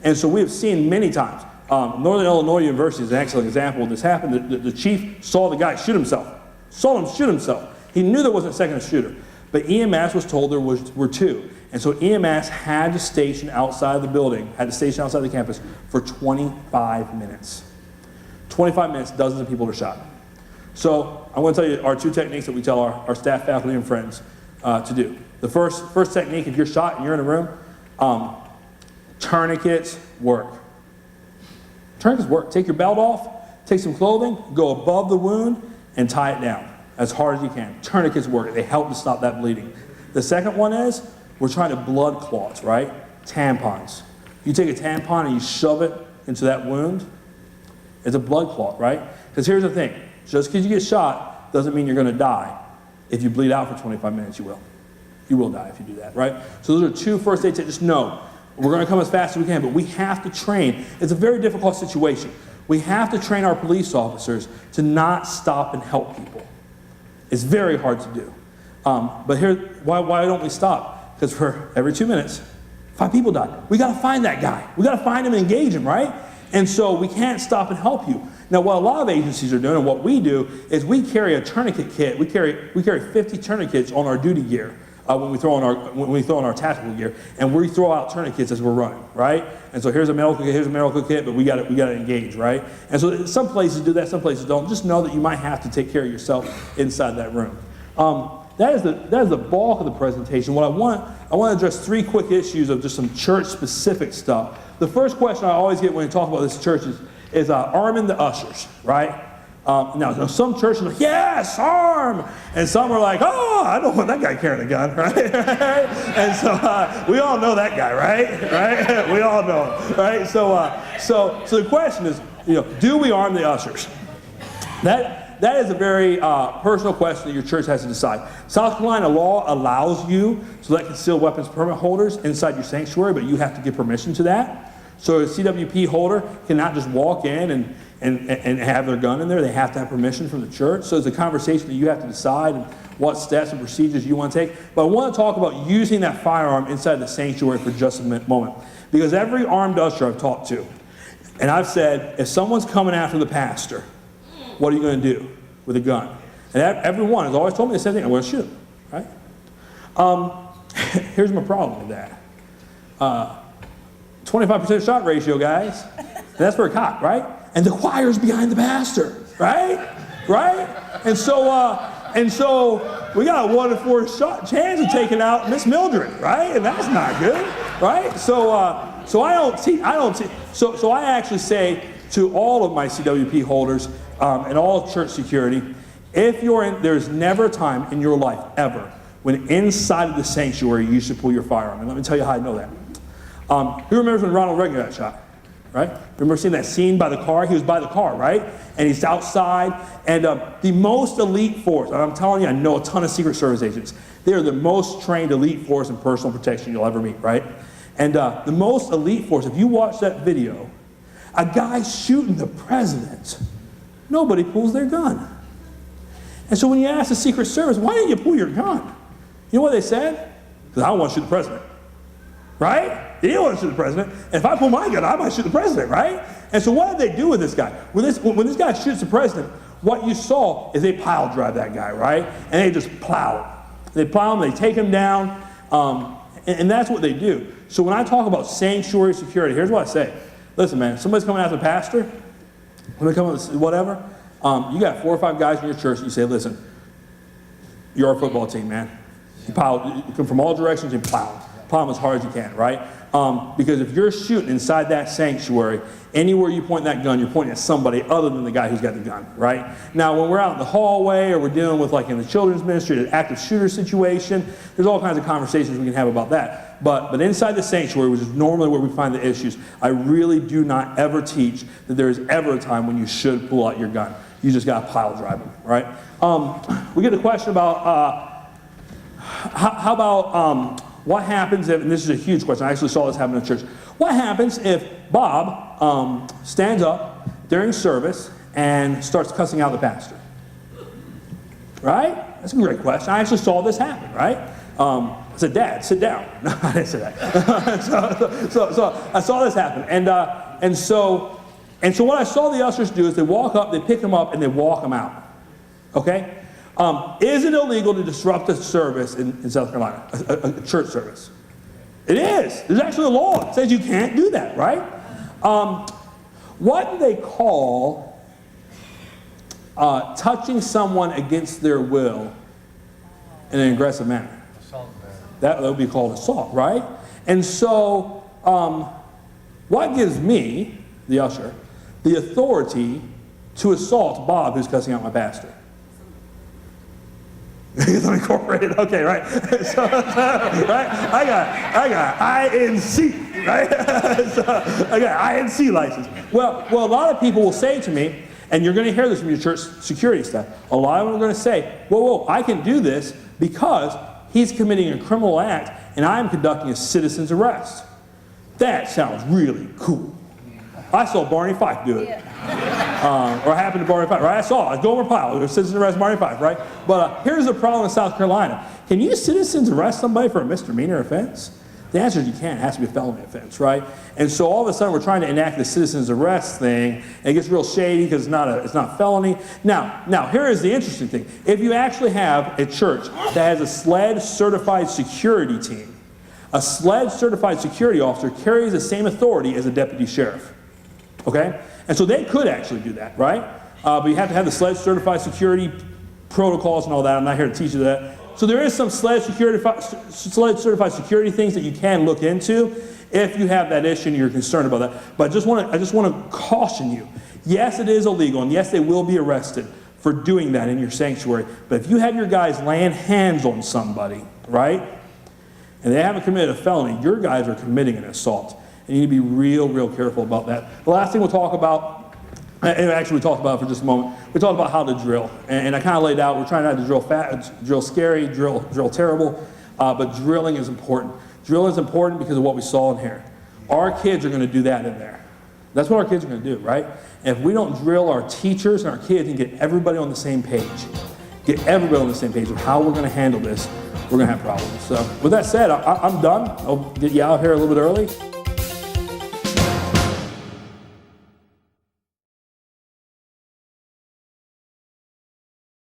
And so we have seen many times. Northern Illinois University is an excellent example of this happened. The chief saw the guy shoot himself. Saw him shoot himself. He knew there wasn't a second shooter. But EMS was told there were two. And so EMS had to station outside the building, had to station outside the campus for 25 minutes. 25 minutes, dozens of people are shot. So I want to tell you our two techniques that we tell our staff, faculty, and friends to do. The first technique, if you're shot and you're in a room, tourniquets work. Tourniquets work. Take your belt off, take some clothing, go above the wound, and tie it down as hard as you can. Tourniquets work. They help to stop that bleeding. The second one is, we're trying to blood clots, right? Tampons. You take a tampon and you shove it into that wound, it's a blood clot, right? Because here's the thing. Just because you get shot doesn't mean you're going to die. If you bleed out for 25 minutes, you will. You will die if you do that, right? So those are two first aid techniques. Just know, we're going to come as fast as we can, but we have to train. It's a very difficult situation. We have to train our police officers to not stop and help people. It's very hard to do. But here, why don't we stop? Because for every 2 minutes, 5 people die. We got to find that guy. We got to find him and engage him, right? And so we can't stop and help you. Now, what a lot of agencies are doing, and what we do, is we carry a tourniquet kit. We carry 50 tourniquets on our duty gear when we throw on our tactical gear, and we throw out tourniquets as we're running, right? And so here's a medical kit, but we got to engage, right? And so some places do that, some places don't. Just know that you might have to take care of yourself inside that room. That is the bulk of the presentation. What I want to address 3 quick issues of just some church-specific stuff. The first question I always get when we talk about this church is arming the ushers, right? Now, some churches are like, yes, arm! And some are like, oh, I don't want that guy carrying a gun, right? And so we all know that guy, right? We all know him, right? So the question is, do we arm the ushers? That is a very personal question that your church has to decide. South Carolina law allows you to let concealed weapons permit holders inside your sanctuary, but you have to give permission to that. So a CWP holder cannot just walk in and have their gun in there. They have to have permission from the church. So it's a conversation that you have to decide and what steps and procedures you want to take. But I want to talk about using that firearm inside the sanctuary for just a moment. Because every armed usher I've talked to, and I've said, if someone's coming after the pastor, what are you going to do with a gun? And everyone has always told me the same thing. I'm going to shoot him, right? Here's my problem with that. 25% shot ratio, guys. And that's for a cop, right? And the choir's behind the pastor, right? And so we got a 1 in 4 shot chance of taking out Miss Mildred, right? And that's not good, right? So I actually say to all of my CWP holders and all church security, if you're in, there's never a time in your life ever when inside of the sanctuary you should pull your firearm. And let me tell you how I know that. Who remembers when Ronald Reagan got shot? right? Remember seeing that scene by the car? He was by the car, right? And he's outside. And the most elite force, and I'm telling you, I know a ton of Secret Service agents. They are the most trained elite force in personal protection you'll ever meet, right? And the most elite force, if you watch that video, a guy shooting the president, nobody pulls their gun. And so when you ask the Secret Service, why didn't you pull your gun? You know what they said? Because I don't want to shoot the president, right? They don't want to shoot the president. And if I pull my gun, I might shoot the president, right? And so what did they do with this guy? When this guy shoots the president, what you saw is they pile drive that guy, right? And they just plow him. They plow him, they take him down, and that's what they do. So when I talk about sanctuary security, here's what I say. Listen, man, somebody's coming after the pastor, somebody coming with whatever, you got 4 or 5 guys in your church, and you say, listen, you're our football team, man. You come from all directions and plow them as hard as you can, right? Because if you're shooting inside that sanctuary, anywhere you point that gun, you're pointing at somebody other than the guy who's got the gun, right? Now, when we're out in the hallway or we're dealing with, like in the children's ministry, an active shooter situation, there's all kinds of conversations we can have about that. But inside the sanctuary, which is normally where we find the issues, I really do not ever teach that there is ever a time when you should pull out your gun. You just got to pile drive them, right? We get a question about, how about what happens if, and this is a huge question, I actually saw this happen in church. What happens if Bob stands up during service and starts cussing out the pastor? Right? That's a great question. I actually saw this happen, right? I said, Dad, sit down. No, I didn't say that. so I saw this happen. And so what I saw the ushers do is they walk up, they pick him up, and they walk him out. Okay? Is it illegal to disrupt a service in South Carolina, a church service? It is. There's actually a law that says you can't do that, right? What do they call touching someone against their will in an aggressive manner? That would be called assault, right? And so what gives me, the usher, the authority to assault Bob who's cussing out my pastor? Let me incorporate it. Okay, right. So, right. I got INC, right? So, I got INC license. Well, a lot of people will say to me, and you're going to hear this from your church security staff. A lot of them are going to say, "Whoa, I can do this because he's committing a criminal act, and I'm conducting a citizen's arrest." That sounds really cool. I saw Barney Fife do it. Yeah. Or I happened to Barney Fife, right? I saw it. Gomer Pyle, citizen's arrest Barney Fife, right? But here's the problem in South Carolina. Can you citizens arrest somebody for a misdemeanor offense? The answer is you can't. It has to be a felony offense, right? And so all of a sudden we're trying to enact the citizen's arrest thing, and it gets real shady because it's not felony. Now here is the interesting thing. If you actually have a church that has a SLED certified security team, a SLED certified security officer carries the same authority as a deputy sheriff. Okay? And so they could actually do that, right? But you have to have the SLED certified security protocols and all that. I'm not here to teach you that. So there is some SLED certified security things that you can look into if you have that issue and you're concerned about that. But I just want to caution you. Yes, it is illegal, and yes, they will be arrested for doing that in your sanctuary. But if you have your guys laying hands on somebody, right, and they haven't committed a felony, your guys are committing an assault. And you need to be real careful about that. The last thing we'll talk about, and actually we talked about it for just a moment, we talked about how to drill. And I kind of laid out, we're trying not to drill fat, drill scary, drill terrible, but drilling is important. Drilling is important because of what we saw in here. Our kids are going to do that in there. That's what our kids are going to do, right? And if we don't drill our teachers and our kids and get everybody on the same page, of how we're going to handle this, we're going to have problems. So with that said, I'm done. I'll get you out here a little bit early.